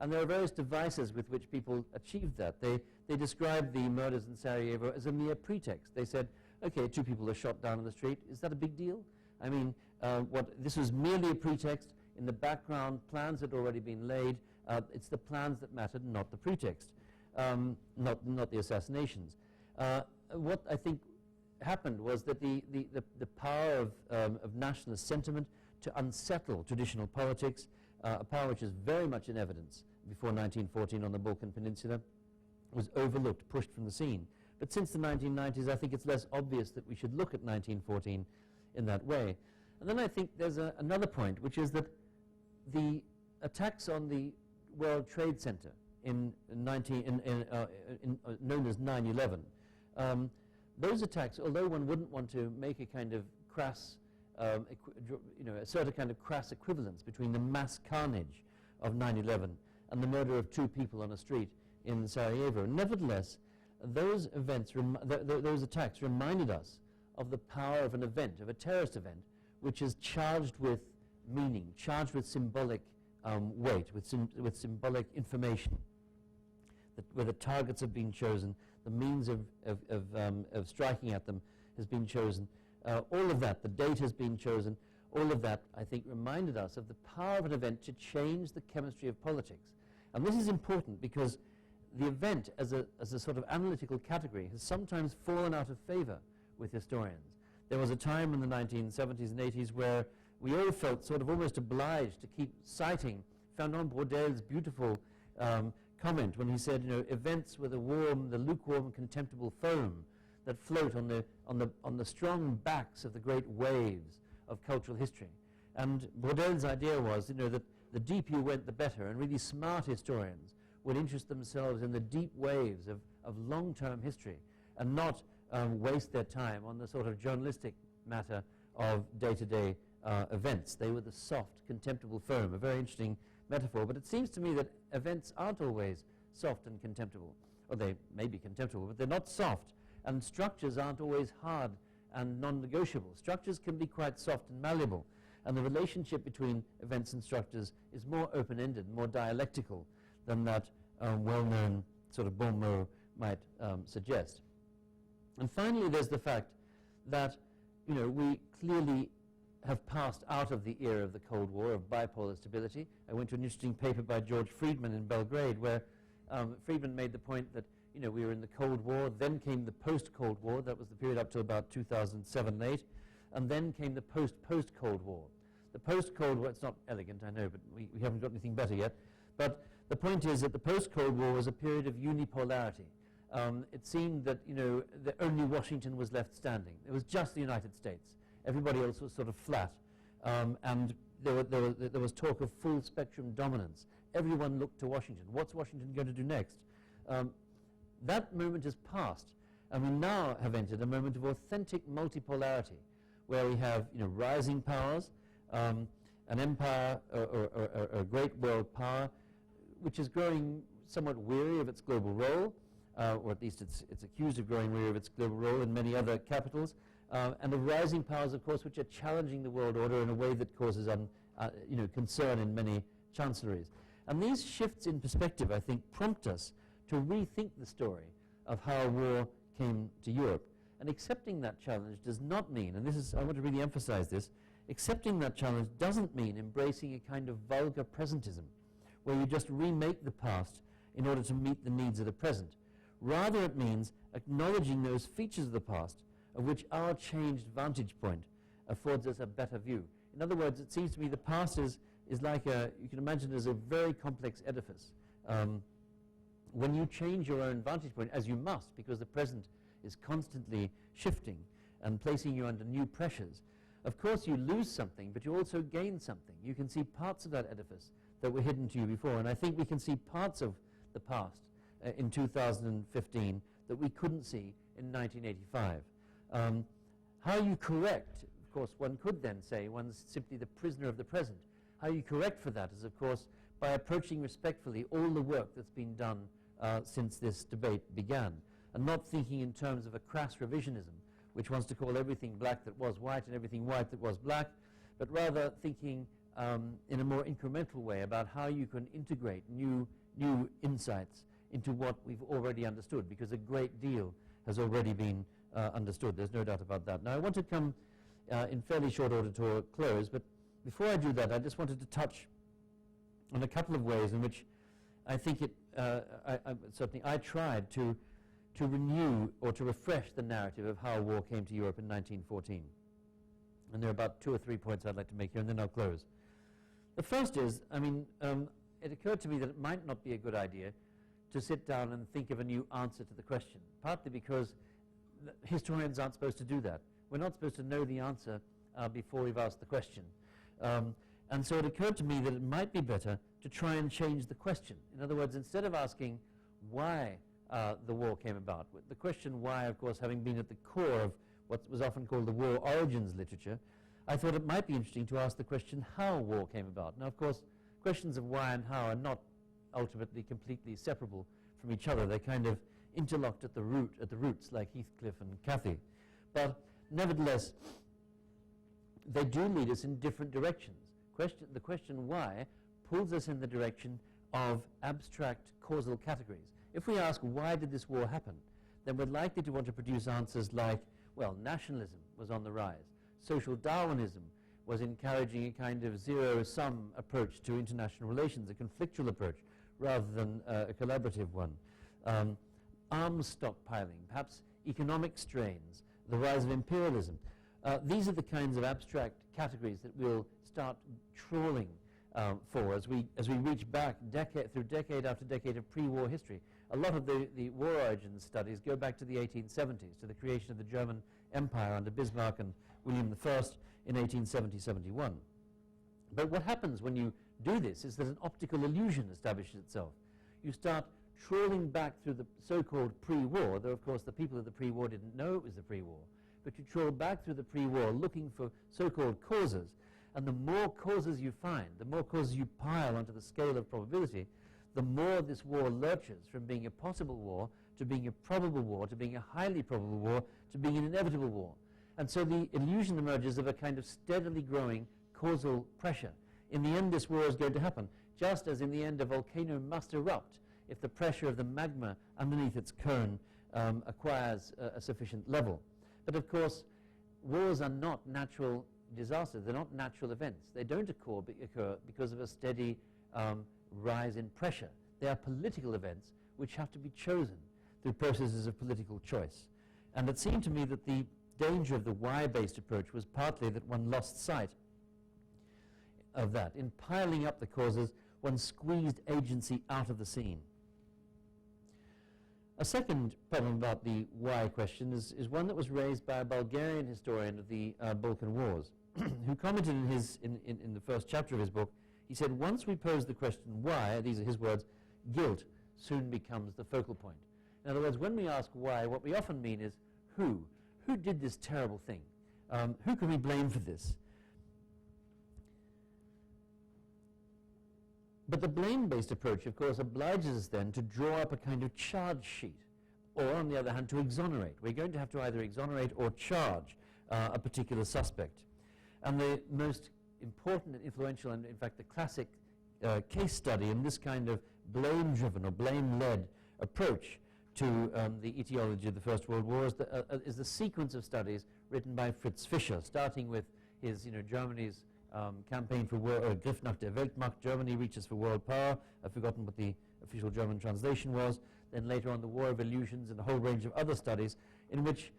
And there are various devices with which people achieved that. They described the murders in Sarajevo as a mere pretext. They said, okay, 2 people are shot down in the street. Is that a big deal? I mean, this was merely a pretext. In the background, plans had already been laid. It's the plans that mattered, not the pretext, not the assassinations. What I think happened was that the power of nationalist sentiment to unsettle traditional politics, a power which is very much in evidence before 1914 on the Balkan Peninsula, was overlooked, pushed from the scene. But since the 1990s, I think it's less obvious that we should look at 1914 in that way. And then I think there's another point, which is that the attacks on the World Trade Center known as 9/11, those attacks, although one wouldn't want to make a kind of crass, assert a kind of crass equivalence between the mass carnage of 9/11 and the murder of 2 people on a street in Sarajevo, nevertheless, those events, those attacks reminded us of the power of an event, of a terrorist event, which is charged with meaning, charged with symbolic weight, with symbolic information, where the targets have been chosen, the means of striking at them has been chosen, all of that, the date has been chosen, all of that, I think, reminded us of the power of an event to change the chemistry of politics. And this is important because the event as a sort of analytical category has sometimes fallen out of favor with historians. There was a time in the 1970s and 80s where we all felt sort of almost obliged to keep citing Fernand Braudel's beautiful comment when he said, events were the lukewarm, contemptible foam that float on the strong backs of the great waves of cultural history. And Braudel's idea was, that the deeper you went, the better, and really smart historians would interest themselves in the deep waves of long-term history and not waste their time on the sort of journalistic matter of day-to-day events. They were the soft, contemptible foam, a very interesting metaphor, but it seems to me that events aren't always soft and contemptible. Or they may be contemptible, but they're not soft, and structures aren't always hard and non-negotiable. Structures can be quite soft and malleable, and the relationship between events and structures is more open-ended, more dialectical than that well-known sort of bon mot might suggest. And finally, there's the fact that, we clearly have passed out of the era of the Cold War, of bipolar stability. I went to an interesting paper by George Friedman in Belgrade, where Friedman made the point that, we were in the Cold War, then came the post-Cold War, that was the period up to about 2007 and 8, and then came the post-Cold War. The post-Cold War, it's not elegant, I know, but we haven't got anything better yet, but the point is that the post-Cold War was a period of unipolarity. It seemed that, that only Washington was left standing. It was just the United States. Everybody else was sort of flat, and there was talk of full spectrum dominance. Everyone looked to Washington. What's Washington going to do next? That moment has passed, and we now have entered a moment of authentic multipolarity, where we have rising powers, an empire or a great world power, which is growing somewhat weary of its global role, or at least it's accused of growing weary of its global role in many other capitals. And the rising powers, of course, which are challenging the world order in a way that causes concern in many chancelleries. And these shifts in perspective, I think, prompt us to rethink the story of how a war came to Europe. And accepting that challenge does not mean, and this is, I want to really emphasize this, accepting that challenge doesn't mean embracing a kind of vulgar presentism, where you just remake the past in order to meet the needs of the present. Rather, it means acknowledging those features of the past of which our changed vantage point affords us a better view. In other words, it seems to me the past is like you can imagine it as a very complex edifice. When you change your own vantage point, as you must, because the present is constantly shifting and placing you under new pressures, of course you lose something, but you also gain something. You can see parts of that edifice that were hidden to you before, and I think we can see parts of the past in 2015 that we couldn't see in 1985. How you correct, of course, one could then say one's simply the prisoner of the present. How you correct for that is, of course, by approaching respectfully all the work that's been done since this debate began, and not thinking in terms of a crass revisionism, which wants to call everything black that was white and everything white that was black, but rather thinking in a more incremental way about how you can integrate new insights into what we've already understood, because a great deal has already been understood. There's no doubt about that. Now, I want to come in fairly short order to a close, but before I do that, I just wanted to touch on a couple of ways in which I think certainly I tried to renew or to refresh the narrative of how war came to Europe in 1914. And there are about 2 or 3 points I'd like to make here, and then I'll close. The first is, it occurred to me that it might not be a good idea to sit down and think of a new answer to the question, partly because historians aren't supposed to do that. We're not supposed to know the answer before we've asked the question. And so it occurred to me that it might be better to try and change the question. In other words, instead of asking why the war came about, the question why, of course, having been at the core of what was often called the war origins literature, I thought it might be interesting to ask the question how war came about. Now, of course, questions of why and how are not ultimately completely separable from each other. They're kind of interlocked at the roots, like Heathcliff and Cathy. But nevertheless, they do lead us in different directions. The question why pulls us in the direction of abstract causal categories. If we ask why did this war happen, then we're likely to want to produce answers like, well, nationalism was on the rise. Social Darwinism was encouraging a kind of zero-sum approach to international relations, a conflictual approach, rather than a collaborative one. Arms stockpiling, perhaps economic strains, the rise of imperialism. These are the kinds of abstract categories that we'll start trawling for as we reach back through decade after decade of pre-war history. A lot of the war origins studies go back to the 1870s, to the creation of the German Empire under Bismarck and William I in 1870-71. But what happens when you do this is that an optical illusion establishes itself. You start trawling back through the so-called pre-war, though of course the people of the pre-war didn't know it was the pre-war, but you trawl back through the pre-war looking for so-called causes, and the more causes you find, the more causes you pile onto the scale of probability, the more this war lurches from being a possible war to being a probable war, to being a highly probable war, to being an inevitable war. And so the illusion emerges of a kind of steadily growing causal pressure. In the end, this war is going to happen, just as in the end a volcano must erupt if the pressure of the magma underneath its cone acquires a sufficient level. But of course, wars are not natural disasters. They're not natural events. They don't occur because of a steady rise in pressure. They are political events which have to be chosen through processes of political choice. And it seemed to me that the danger of the why-based approach was partly that one lost sight of that. In piling up the causes, one squeezed agency out of the scene. A second problem about the why question is one that was raised by a Bulgarian historian of the Balkan Wars, who commented in the first chapter of his book. He said, once we pose the question why, these are his words, guilt soon becomes the focal point. In other words, when we ask why, what we often mean is who? Who did this terrible thing? Who can we blame for this? But the blame-based approach, of course, obliges us then to draw up a kind of charge sheet, or, on the other hand, to exonerate. We're going to have to either exonerate or charge a particular suspect. And the most important and influential, and in fact the classic case study in this kind of blame-driven or blame-led approach to the etiology of the First World War is the sequence of studies written by Fritz Fisher, starting with his, Germany's campaign for Griff nach der Weltmacht, Germany reaches for world power. I've forgotten what the official German translation was. Then later on the War of Illusions and a whole range of other studies in which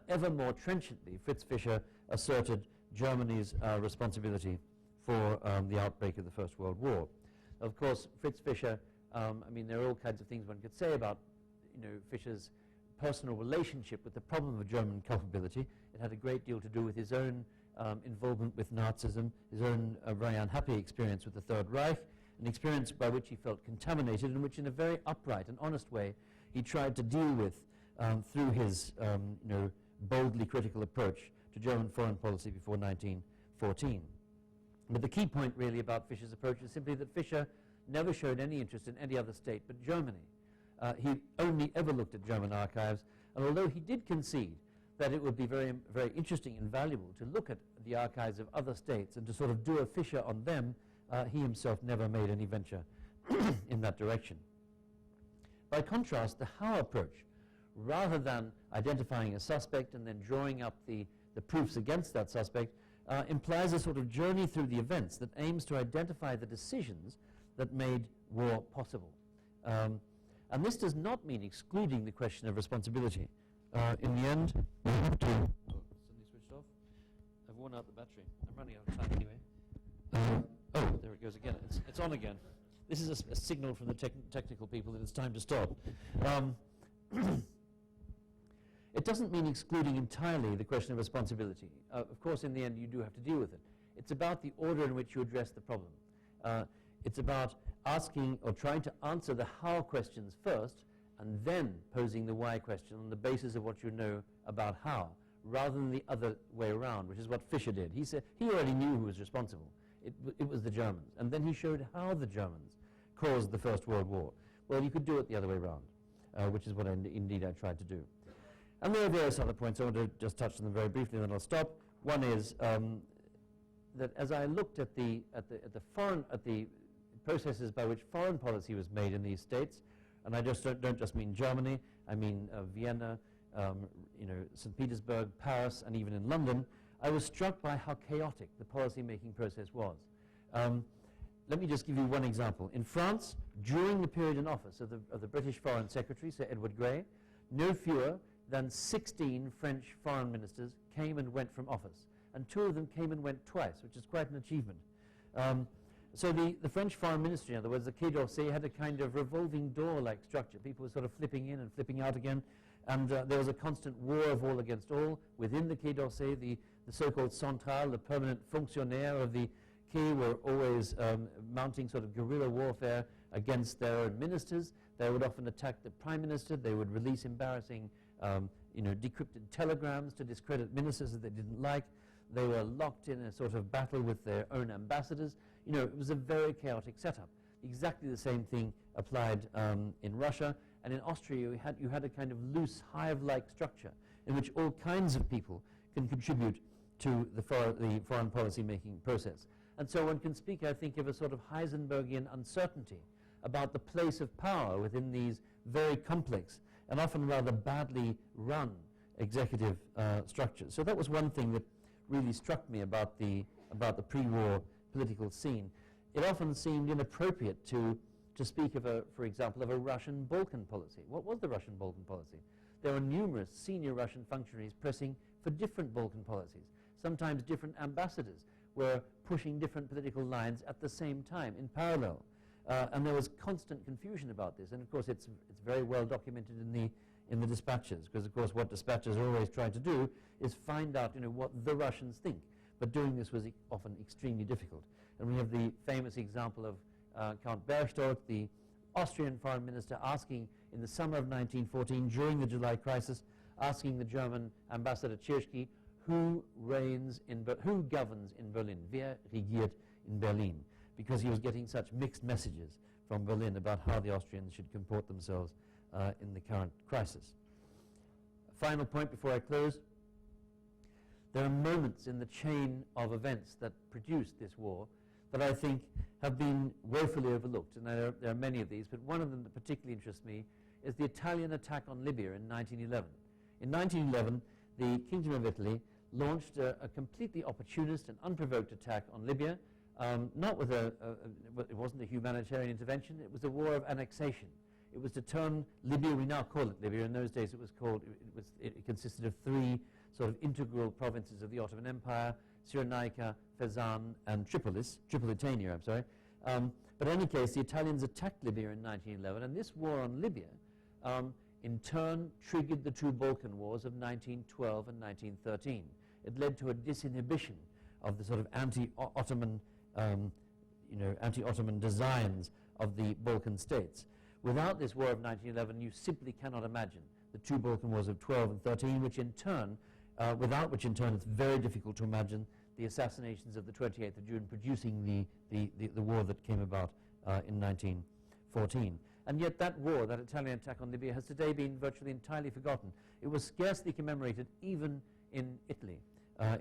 ever more trenchantly Fritz Fisher asserted Germany's responsibility for the outbreak of the First World War. Of course, Fritz Fisher, there are all kinds of things one could say about Fisher's personal relationship with the problem of German culpability. It had a great deal to do with his own involvement with Nazism, his own very unhappy experience with the Third Reich, an experience by which he felt contaminated, and which in a very upright and honest way he tried to deal with through his boldly critical approach to German foreign policy before 1914. But the key point really about Fisher's approach is simply that Fisher never showed any interest in any other state but Germany. He only ever looked at German archives, and although he did concede that it would be very, very interesting and valuable to look at the archives of other states and to sort of do a Fisher on them, he himself never made any venture in that direction. By contrast, the Howe approach, rather than identifying a suspect and then drawing up the proofs against that suspect, implies a sort of journey through the events that aims to identify the decisions that made war possible. And this does not mean excluding the question of responsibility. In the end, we have to... Oh, suddenly switched off. I've worn out the battery. I'm running out of time anyway. Oh, there it goes again. It's on again. This is a signal from the technical people that it's time to stop. It doesn't mean excluding entirely the question of responsibility. Of course, in the end, you do have to deal with it. It's about the order in which you address the problem. It's about asking or trying to answer the how questions first, and then posing the why question on the basis of what you know about how, rather than the other way around, which is what Fisher did. He said he already knew who was responsible. It was the Germans. And then he showed how the Germans caused the First World War. Well, you could do it the other way around, which is what indeed I tried to do. And there are various other points. I want to just touch on them very briefly, and then I'll stop. One is that as I looked at the processes by which foreign policy was made in these states, and I just don't just mean Germany, I mean Vienna, St. Petersburg, Paris, and even in London, I was struck by how chaotic the policy-making process was. Let me just give you one example. In France, during the period in office of the British Foreign Secretary, Sir Edward Grey, no fewer than 16 French foreign ministers came and went from office, and 2 of them came and went twice, which is quite an achievement. So the French Foreign Ministry, in other words, the Quai d'Orsay, had a kind of revolving door-like structure. People were sort of flipping in and flipping out again, and there was a constant war of all against all. Within the Quai d'Orsay, the so-called centrale, the permanent fonctionnaire of the Quai, were always mounting sort of guerrilla warfare against their own ministers. They would often attack the Prime Minister. They would release embarrassing decrypted telegrams to discredit ministers that they didn't like. They were locked in a sort of battle with their own ambassadors. It was a very chaotic setup. Exactly the same thing applied in Russia, and in Austria you had a kind of loose hive-like structure in which all kinds of people can contribute to the foreign policy-making process. And so one can speak, I think, of a sort of Heisenbergian uncertainty about the place of power within these very complex and often rather badly run executive structures. So that was one thing that really struck me about the pre-war political scene. It often seemed inappropriate to speak of for example, of a Russian Balkan policy. What was the Russian Balkan policy? There were numerous senior Russian functionaries pressing for different Balkan policies. Sometimes different ambassadors were pushing different political lines at the same time in parallel. And there was constant confusion about this. And of course, it's very well documented in the dispatches, because of course what dispatches are always trying to do is find out what the Russians think. But doing this was often extremely difficult. And we have the famous example of Count Berchtold, the Austrian foreign minister, asking in the summer of 1914, during the July crisis, asking the German ambassador Tschirschky, who governs in Berlin? Wer regiert in Berlin? Because he was getting such mixed messages from Berlin about how the Austrians should comport themselves in the current crisis. A final point before I close. There are moments in the chain of events that produced this war that I think have been woefully overlooked, and there are many of these, but one of them that particularly interests me is the Italian attack on Libya in 1911. In 1911, the Kingdom of Italy launched a completely opportunist and unprovoked attack on Libya, not with it wasn't a humanitarian intervention, it was a war of annexation. It was to turn Libya, we now call it Libya, in those days it was called, it consisted of three sort of integral provinces of the Ottoman Empire, Cyrenaica, Fezzan, and Tripolitania, I'm sorry. But in any case, the Italians attacked Libya in 1911, and this war on Libya in turn triggered the two Balkan Wars of 1912 and 1913. It led to a disinhibition of the sort of anti-Ottoman anti-Ottoman designs of the Balkan states. Without this war of 1911, you simply cannot imagine the two Balkan Wars of 12 and 13, which in turn, without which in turn it's very difficult to imagine the assassinations of the 28th of June producing the war that came about in 1914. And yet that war, that Italian attack on Libya, has today been virtually entirely forgotten. It was scarcely commemorated even in Italy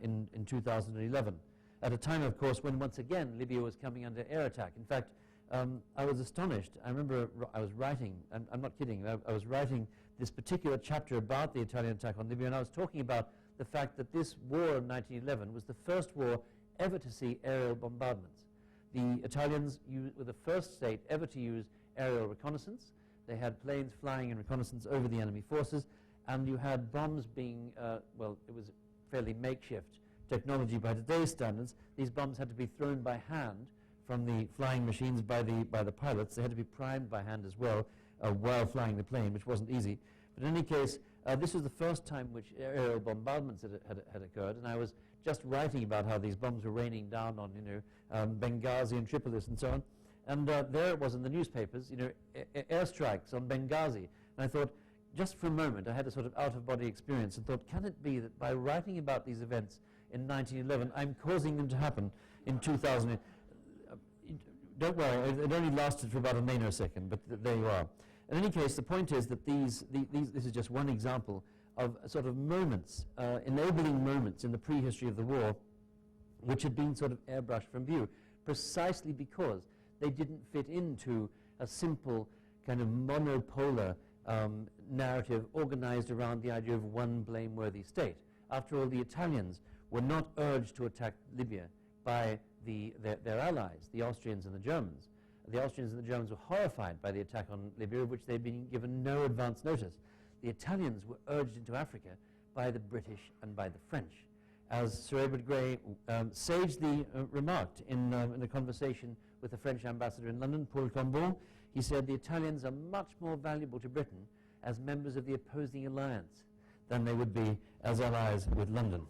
in 2011, at a time, of course, when once again Libya was coming under air attack. In fact, I was astonished. I remember I was writing, I'm not kidding, I was writing this particular chapter about the Italian attack on Libya, and I was talking about the fact that this war of 1911 was the first war ever to see aerial bombardments. The Italians were the first state ever to use aerial reconnaissance. They had planes flying in reconnaissance over the enemy forces, and you had bombs being, well, it was fairly makeshift technology by today's standards. These bombs had to be thrown by hand from the flying machines by the pilots. They had to be primed by hand as well while flying the plane, which wasn't easy. But in any case, this was the first time which aerial bombardments had occurred, and I was just writing about how these bombs were raining down on, Benghazi and Tripolis and so on. And there it was in the newspapers, airstrikes on Benghazi. And I thought, just for a moment, I had a sort of out-of-body experience and thought, can it be that by writing about these events in 1911, I'm causing them to happen in 2000? Don't worry, it only lasted for about a nanosecond, but there you are. In any case, the point is that this is just one example of sort of moments, enabling moments in the prehistory of the war, which had been sort of airbrushed from view, precisely because they didn't fit into a simple kind of monopolar narrative organized around the idea of one blameworthy state. After all, the Italians were not urged to attack Libya by their allies, the Austrians and the Germans. The Austrians and the Germans were horrified by the attack on Libya, of which they'd been given no advance notice. The Italians were urged into Africa by the British and by the French. As Sir Edward Grey sagely remarked in a conversation with the French ambassador in London, Paul Cambon, he said the Italians are much more valuable to Britain as members of the opposing alliance than they would be as allies with London.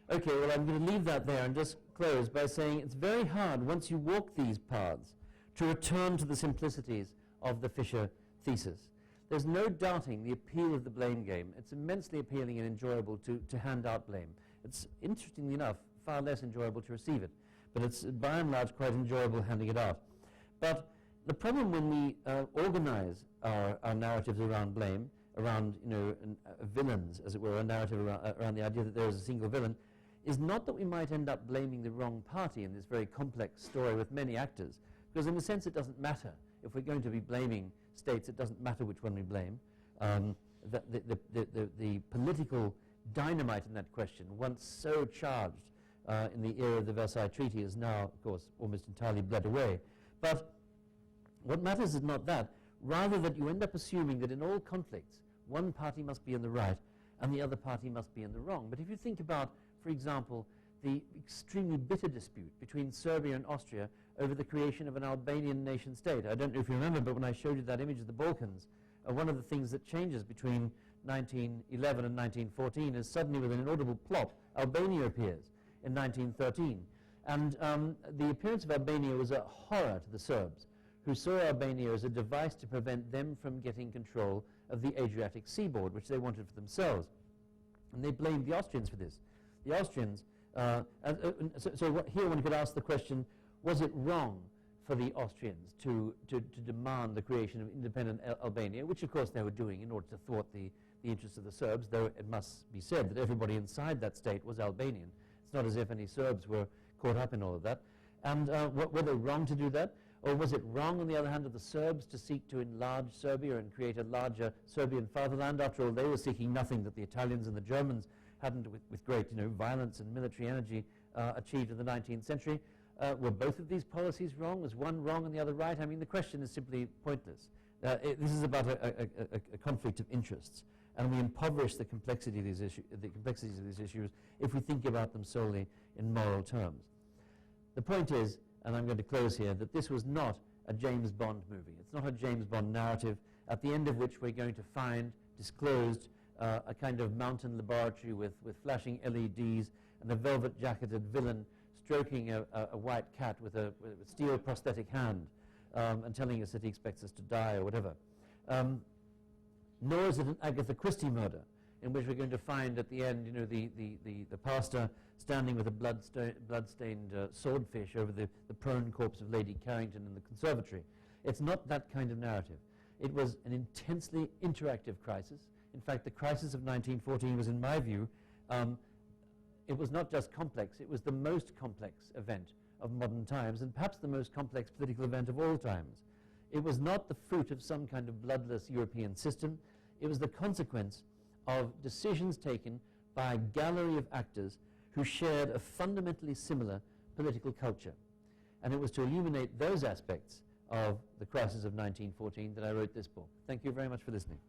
Okay, well, I'm going to leave that there and just close by saying it's very hard, once you walk these paths, to return to the simplicities of the Fisher thesis. There's no doubting the appeal of the blame game. It's immensely appealing and enjoyable to hand out blame. It's, interestingly enough, far less enjoyable to receive it, but it's by and large quite enjoyable handing it out. But the problem when we organize our narratives around blame, around villains, as it were, a narrative around the idea that there is a single villain, is not that we might end up blaming the wrong party in this very complex story with many actors, because in a sense it doesn't matter. If we're going to be blaming states, it doesn't matter which one we blame. The political dynamite in that question, once so charged in the era of the Versailles Treaty, is now, of course, almost entirely bled away. But what matters is not that, rather that you end up assuming that in all conflicts, one party must be in the right and the other party must be in the wrong. But if you think about, for example, the extremely bitter dispute between Serbia and Austria over the creation of an Albanian nation state. I don't know if you remember, but when I showed you that image of the Balkans, one of the things that changes between 1911 and 1914 is suddenly, with an inaudible plop, Albania appears in 1913. And the appearance of Albania was a horror to the Serbs, who saw Albania as a device to prevent them from getting control of the Adriatic seaboard, which they wanted for themselves. And they blamed the Austrians for this. The Austrians, here one could ask the question, was it wrong for the Austrians to demand the creation of independent Albania, which of course they were doing in order to thwart the interests of the Serbs, though it must be said that everybody inside that state was Albanian. It's not as if any Serbs were caught up in all of that. And were they wrong to do that? Or was it wrong, on the other hand, of the Serbs to seek to enlarge Serbia and create a larger Serbian fatherland? After all, they were seeking nothing that the Italians and the Germans hadn't, with great violence and military energy, achieved in the 19th century. Were both of these policies wrong? Was one wrong and the other right? I mean, the question is simply pointless. This is about a conflict of interests, and we impoverish the complexity of these complexities of these issues if we think about them solely in moral terms. The point is, and I'm going to close here, that this was not a James Bond movie. It's not a James Bond narrative, at the end of which we're going to find disclosed a kind of mountain laboratory with flashing LEDs and a velvet-jacketed villain stroking a white cat with a steel prosthetic hand and telling us that he expects us to die or whatever. Nor is it an Agatha Christie murder, in which we're going to find at the end, the pastor standing with a blood-stained swordfish over the prone corpse of Lady Carrington in the conservatory. It's not that kind of narrative. It was an intensely interactive crisis. In fact, the crisis of 1914 was, in my view, it was not just complex, it was the most complex event of modern times, and perhaps the most complex political event of all times. It was not the fruit of some kind of bloodless European system. It was the consequence of decisions taken by a gallery of actors who shared a fundamentally similar political culture. And it was to illuminate those aspects of the crisis of 1914 that I wrote this book. Thank you very much for listening.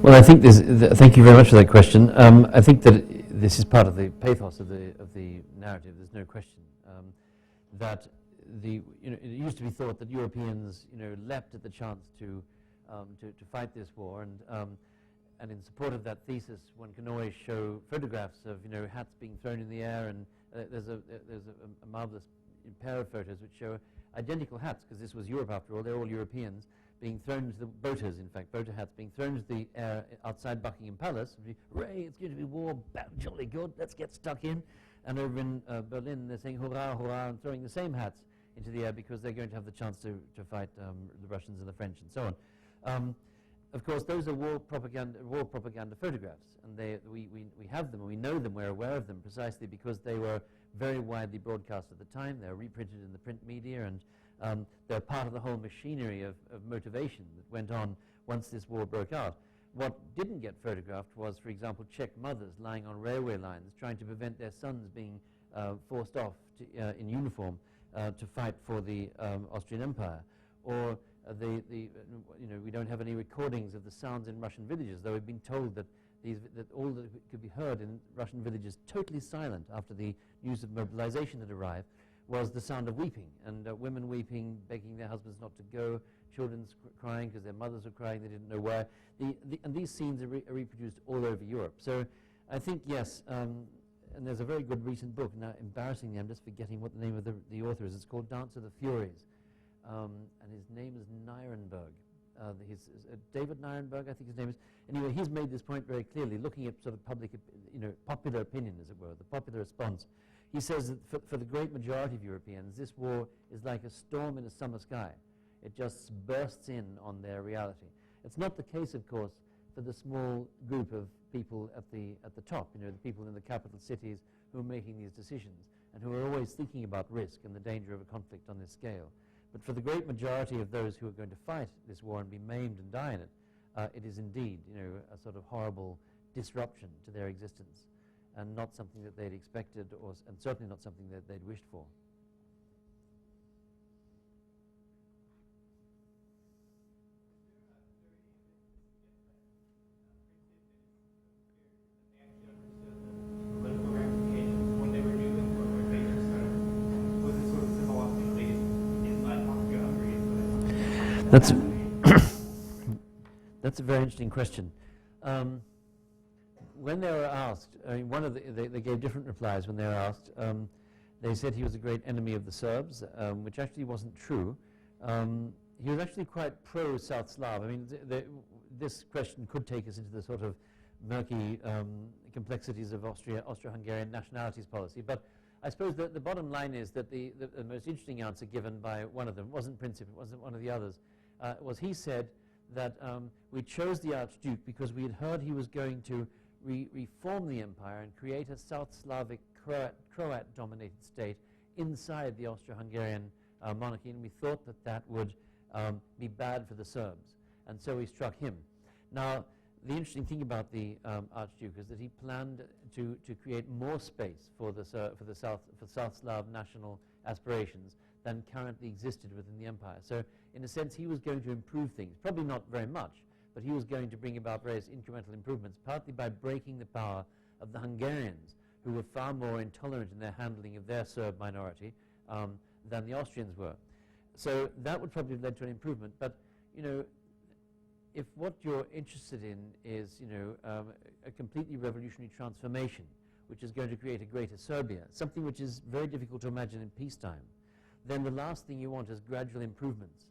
Well, I think thank you very much for that question. I think that this is part of the pathos of the narrative. There's no question that it used to be thought that Europeans, leapt at the chance to fight this war, and in support of that thesis, one can always show photographs of hats being thrown in the air, and there's a marvelous pair of photos which show identical hats, because this was Europe after all. They're all Europeans, being thrown into the boaters, in fact, boater hats being thrown into the air outside Buckingham Palace. Hooray, it's going to be war, jolly good, let's get stuck in. And over in Berlin, they're saying hurrah, hurrah, and throwing the same hats into the air because they're going to have the chance to fight the Russians and the French and so on. Of course, those are war propaganda photographs, and we have them, and we know them, we're aware of them, precisely because they were very widely broadcast at the time. They're reprinted in the print media, and they're part of the whole machinery of motivation that went on once this war broke out. What didn't get photographed was, for example, Czech mothers lying on railway lines trying to prevent their sons being forced off in uniform to fight for the Austrian Empire. Or we don't have any recordings of the sounds in Russian villages, though we've been told that that all that could be heard in Russian villages, totally silent after the news of mobilization had arrived, was the sound of weeping, and women weeping, begging their husbands not to go, children crying because their mothers were crying, they didn't know where. And these scenes are reproduced all over Europe. So I think, yes, and there's a very good recent book, now embarrassingly I'm just forgetting what the name of the author is. It's called Dance of the Furies, and his name is Nirenberg. David Nirenberg, I think his name is. Anyway, he's made this point very clearly, looking at sort of popular opinion, as it were, the popular response. He says that for the great majority of Europeans, this war is like a storm in a summer sky. It just bursts in on their reality. It's not the case, of course, for the small group of people at the top, the people in the capital cities who are making these decisions and who are always thinking about risk and the danger of a conflict on this scale. But for the great majority of those who are going to fight this war and be maimed and die in it, it is indeed, a sort of horrible disruption to their existence, and not something that they'd expected, and certainly not something that they'd wished for. That's a very interesting question. When they were asked, they gave different replies when they were asked. They said he was a great enemy of the Serbs, which actually wasn't true. He was actually quite pro-South Slav. I mean, this question could take us into the sort of murky complexities of Austro-Hungarian nationalities policy. But I suppose that the bottom line is that the most interesting answer given by one of them, wasn't Princip, it wasn't one of the others, was he said that we chose the Archduke because we had heard he was going to reform the empire and create a South Slavic Croat-dominated state inside the Austro-Hungarian monarchy, and we thought that that would be bad for the Serbs, and so we struck him. Now, the interesting thing about the Archduke is that he planned to create more space for South Slav national aspirations than currently existed within the empire. So, in a sense, he was going to improve things, probably not very much, but he was going to bring about various incremental improvements, partly by breaking the power of the Hungarians, who were far more intolerant in their handling of their Serb minority than the Austrians were. So that would probably have led to an improvement. But, if what you're interested in is, a completely revolutionary transformation, which is going to create a greater Serbia, something which is very difficult to imagine in peacetime, then the last thing you want is gradual improvements.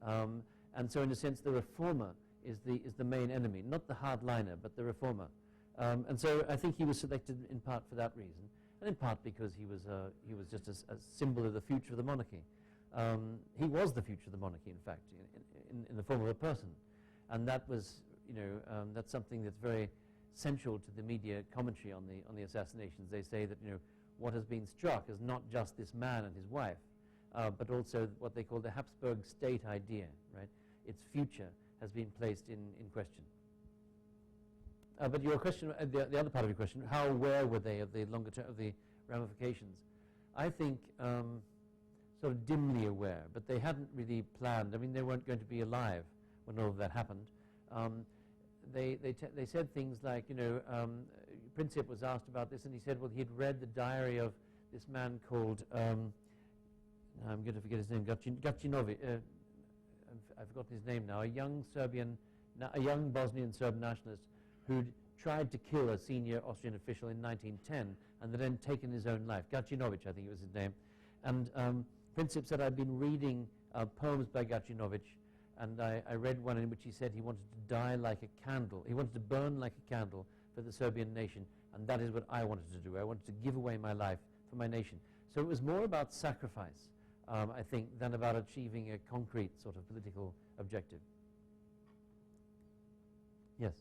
And so, in a sense, the reformer is the main enemy, not the hardliner, but the reformer. And so I think he was selected in part for that reason, and in part because he was just a symbol of the future of the monarchy. He was the future of the monarchy, in fact, in the form of a person. And that was, that's something that's very central to the media commentary on the assassinations. They say that, what has been struck is not just this man and his wife, but also what they call the Habsburg state idea, right? Its future has been placed in question. But your question, the other part of your question, how aware were they of the longer term, of the ramifications? I think sort of dimly aware, but they hadn't really planned. I mean, they weren't going to be alive when all of that happened. They said things like, Princip was asked about this, and he said, well, he'd read the diary of this man called, I'm going to forget his name, Gacinovic. I've forgotten his name now. A young Bosnian Serb nationalist who'd tried to kill a senior Austrian official in 1910 and had then taken his own life. Gacinovic, I think it was his name. And Princip said, I'd been reading poems by Gacinovic, and I read one in which he said he wanted to die like a candle. He wanted to burn like a candle for the Serbian nation, and that is what I wanted to do. I wanted to give away my life for my nation. So it was more about sacrifice, I think, than about achieving a concrete sort of political objective. Yes?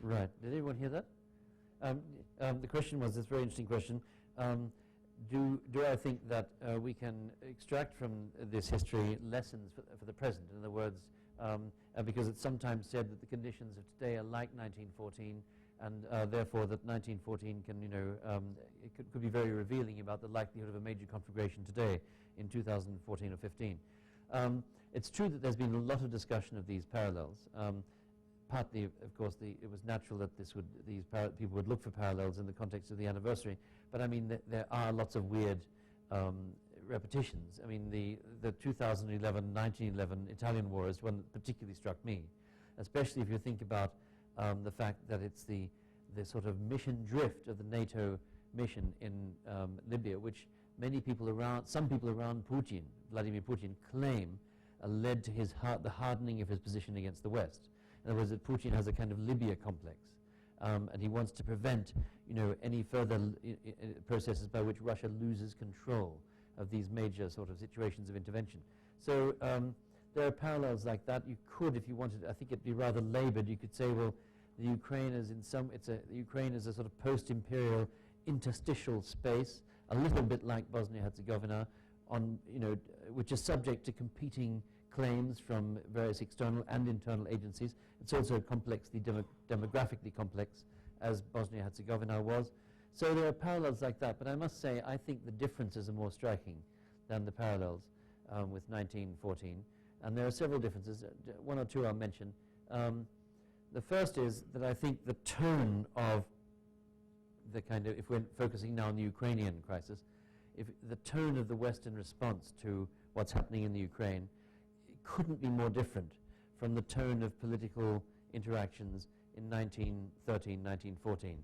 Right. Did everyone hear that? The question was this very interesting question. Do I think that we can extract from this history lessons for the present? In other words, because it's sometimes said that the conditions of today are like 1914, and therefore that 1914 can, it could be very revealing about the likelihood of a major conflagration today in 2014 or 15. It's true that there's been a lot of discussion of these parallels. Partly, of course, it was natural that people would look for parallels in the context of the anniversary, but I mean, there are lots of weird repetitions. I mean, the 1911 Italian War is one that particularly struck me, especially if you think about the fact that it's the sort of mission drift of the NATO mission in Libya, which some people around Putin, Vladimir Putin, claim led to the hardening of his position against the West. In other words, that Putin has a kind of Libya complex, and he wants to prevent, any further processes by which Russia loses control of these major sort of situations of intervention. So there are parallels like that. You could, if you wanted, I think it'd be rather labored. You could say, well, the Ukraine is Ukraine is a sort of post-imperial interstitial space, a little bit like Bosnia-Herzegovina, which is subject to competing claims from various external and internal agencies. It's also demographically complex, as Bosnia-Herzegovina was. So there are parallels like that, but I must say I think the differences are more striking than the parallels with 1914. And there are several differences. One or two I'll mention. The first is that I think the tone of the kind of, if we're focusing now on the Ukrainian crisis, if the tone of the Western response to what's happening in the Ukraine couldn't be more different from the tone of political interactions in 1913, 1914.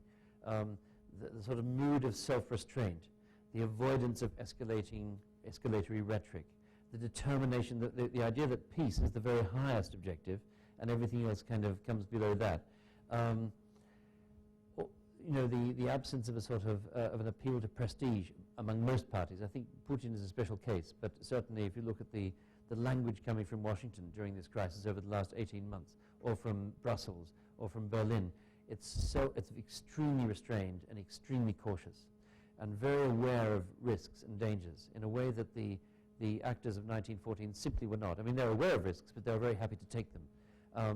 The sort of mood of self-restraint, the avoidance of escalatory rhetoric, the determination, that the idea that peace is the very highest objective and everything else kind of comes below that. The absence of a sort of an appeal to prestige among most parties. I think Putin is a special case, but certainly if you look at the language coming from Washington during this crisis over the last 18 months, or from Brussels, or from Berlin, it's extremely restrained and extremely cautious, and very aware of risks and dangers in a way that the actors of 1914 simply were not. I mean, they're aware of risks, but they're very happy to take them.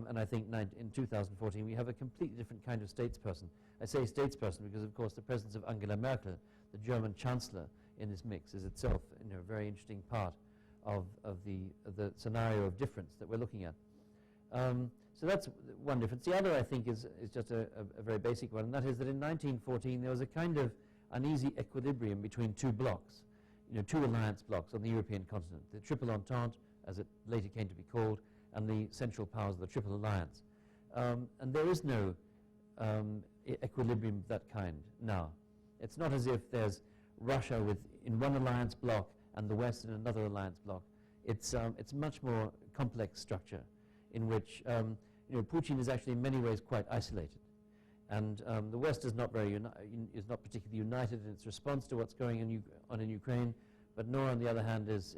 And I think in 2014 we have a completely different kind of statesperson. I say statesperson because, of course, the presence of Angela Merkel, the German chancellor, in this mix is itself a very interesting part of the scenario of difference that we're looking at. So that's one difference. The other, I think, is just a very basic one, and that is that in 1914 there was a kind of uneasy equilibrium between two blocks, two alliance blocks on the European continent, the Triple Entente, as it later came to be called, and the Central Powers of the Triple Alliance. And there is no equilibrium of that kind now. It's not as if there's Russia in one alliance block and the West in another alliance block. It's much more complex structure in which Putin is actually in many ways quite isolated, and the West is not particularly united in its response to what's going on in Ukraine, but nor on the other hand does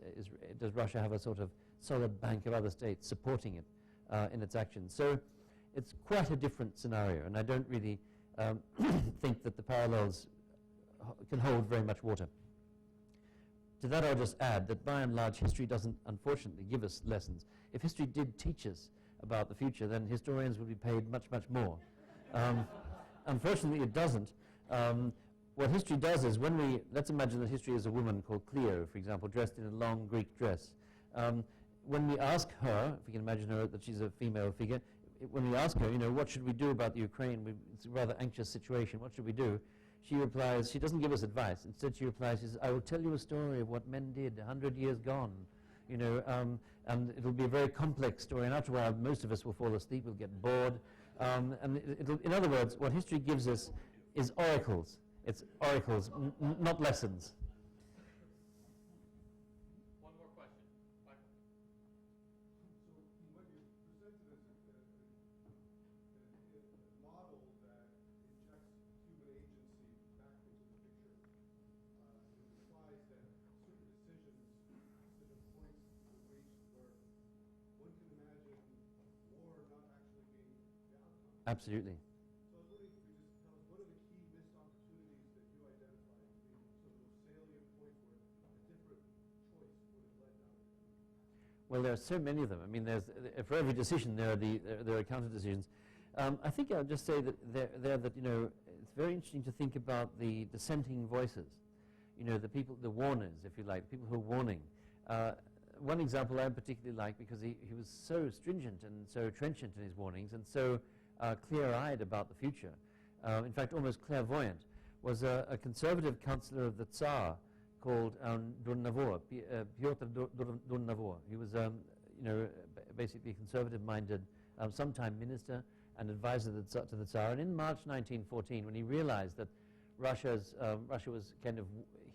Russia have a sort of solid bank of other states supporting it in its actions. So it's quite a different scenario, and I don't really think that the parallels can hold very much water. To that I'll just add that by and large history doesn't unfortunately give us lessons. If history did teach us about the future, then historians would be paid much, much more. Unfortunately it doesn't. What history does is let's imagine that history is a woman called Cleo, for example, dressed in a long Greek dress. When we ask her, if we can imagine her, that she's a female figure, when we ask her, what should we do about the Ukraine? It's a rather anxious situation, what should we do? She replies, she doesn't give us advice. Instead she replies, she says, I will tell you a story of what men did 100 years gone. And it'll be a very complex story, and after a while most of us will fall asleep, we'll get bored. And in other words, what history gives us is oracles. It's oracles, not lessons.
One more question. Michael.
So what you presented as a model that injects human agency back into the picture, it implies that certain decisions, certain points were reached where one can imagine war not actually being the outcome.
Absolutely.
So I was wondering if you could just tell us what are the key missed opportunities that you identified as being sort of those salient points where a different choice would have led down.
Well, there are so many of them. I mean, for every decision there are counter decisions. I think I'll just say that that it's very interesting to think about the dissenting voices. The people, the warners, if you like, the people who are warning. One example I particularly like, because he was so stringent and so trenchant in his warnings and so clear-eyed about the future, in fact almost clairvoyant, was a conservative counselor of the Tsar called Durnavor, Pyotr Durnavor. He was basically a conservative-minded sometime minister and advisor to the Tsar. And in March 1914, when he realized that Russia was kind of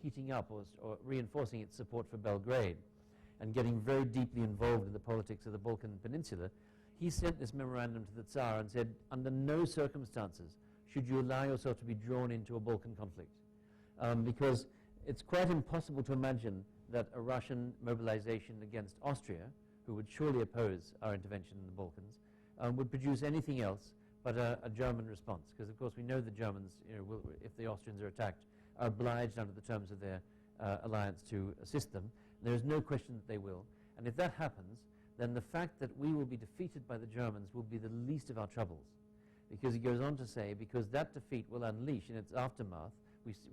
heating up or reinforcing its support for Belgrade and getting very deeply involved in the politics of the Balkan Peninsula, he sent this memorandum to the Tsar and said, under no circumstances should you allow yourself to be drawn into a Balkan conflict. Because it's quite impossible to imagine that a Russian mobilization against Austria, who would surely oppose our intervention in the Balkans, would produce anything else but a German response. Because, of course, we know the Germans, if the Austrians are attacked, are obliged under the terms of their alliance to assist them. There is no question that they will. And if that happens, then the fact that we will be defeated by the Germans will be the least of our troubles. Because he goes on to say, because that defeat will unleash in its aftermath,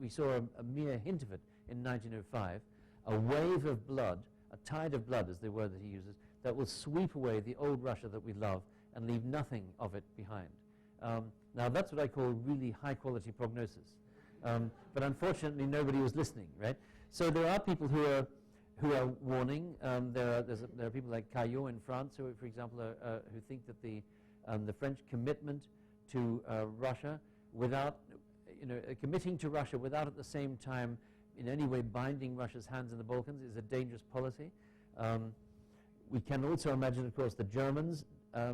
we saw a mere hint of it in 1905, a wave of blood, a tide of blood is the word that he uses, that will sweep away the old Russia that we love and leave nothing of it behind. Now that's what I call really high quality prognosis. But unfortunately nobody was listening, right? So there are people who are warning. There are people like Caillot in France who, for example, who think that the French commitment to Russia without, committing to Russia without at the same time in any way binding Russia's hands in the Balkans is a dangerous policy. We can also imagine, of course, the Germans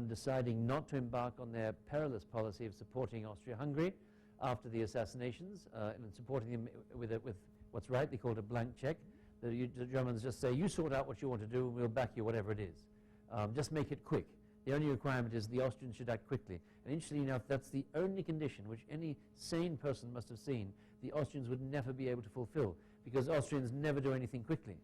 deciding not to embark on their perilous policy of supporting Austria-Hungary after the assassinations and supporting them with what's rightly called a blank check. The Germans just say, you sort out what you want to do and we'll back you whatever it is. Just make it quick. The only requirement is the Austrians should act quickly. And interestingly enough, that's the only condition which any sane person must have seen the Austrians would never be able to fulfill, because Austrians never do anything quickly.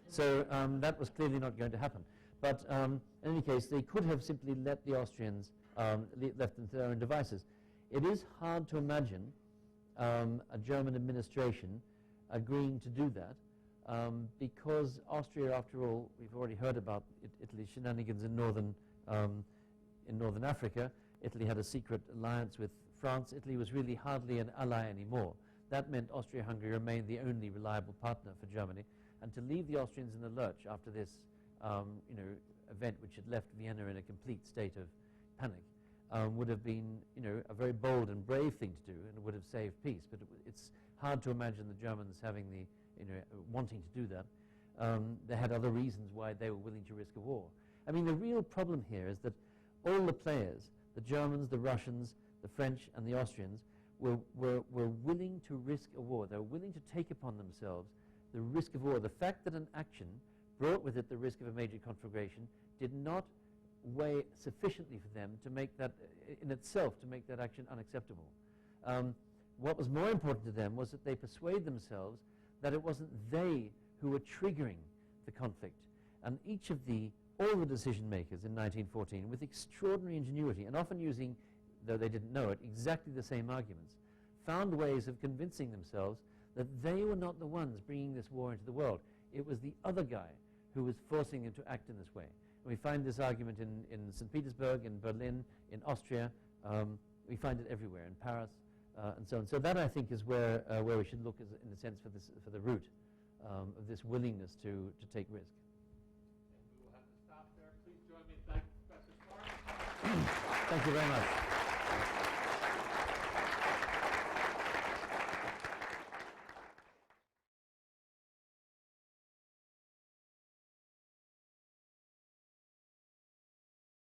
So that was clearly not going to happen. But in any case, they could have simply let the Austrians left them to their own devices. It is hard to imagine a German administration agreeing to do that, because Austria, after all, we've already heard about Italy's shenanigans in northern Africa. Italy had a secret alliance with France. Italy was really hardly an ally anymore. That meant Austria-Hungary remained the only reliable partner for Germany. And to leave the Austrians in the lurch after this event, which had left Vienna in a complete state of panic, would have been a very bold and brave thing to do, and it would have saved peace. But it's hard to imagine the Germans having wanting to do that. They had other reasons why they were willing to risk a war. I mean, the real problem here is that all the players, the Germans, the Russians, the French, and the Austrians, were willing to risk a war. They were willing to take upon themselves the risk of war. The fact that an action brought with it the risk of a major conflagration did not weigh sufficiently for them to make that, in itself, to make that action unacceptable. What was more important to them was that they persuade themselves that it wasn't they who were triggering the conflict. And all the decision makers in 1914, with extraordinary ingenuity, and often using, though they didn't know it, exactly the same arguments, found ways of convincing themselves that they were not the ones bringing this war into the world. It was the other guy who was forcing them to act in this way. And we find this argument in St. Petersburg, in Berlin, in Austria. We find it everywhere, in Paris, and so on. So that, I think, is where we should look, in a sense, for the root of this willingness to take risk.
And we will have to stop there. Please join me in thanking Professor Clark.
Thank you very much.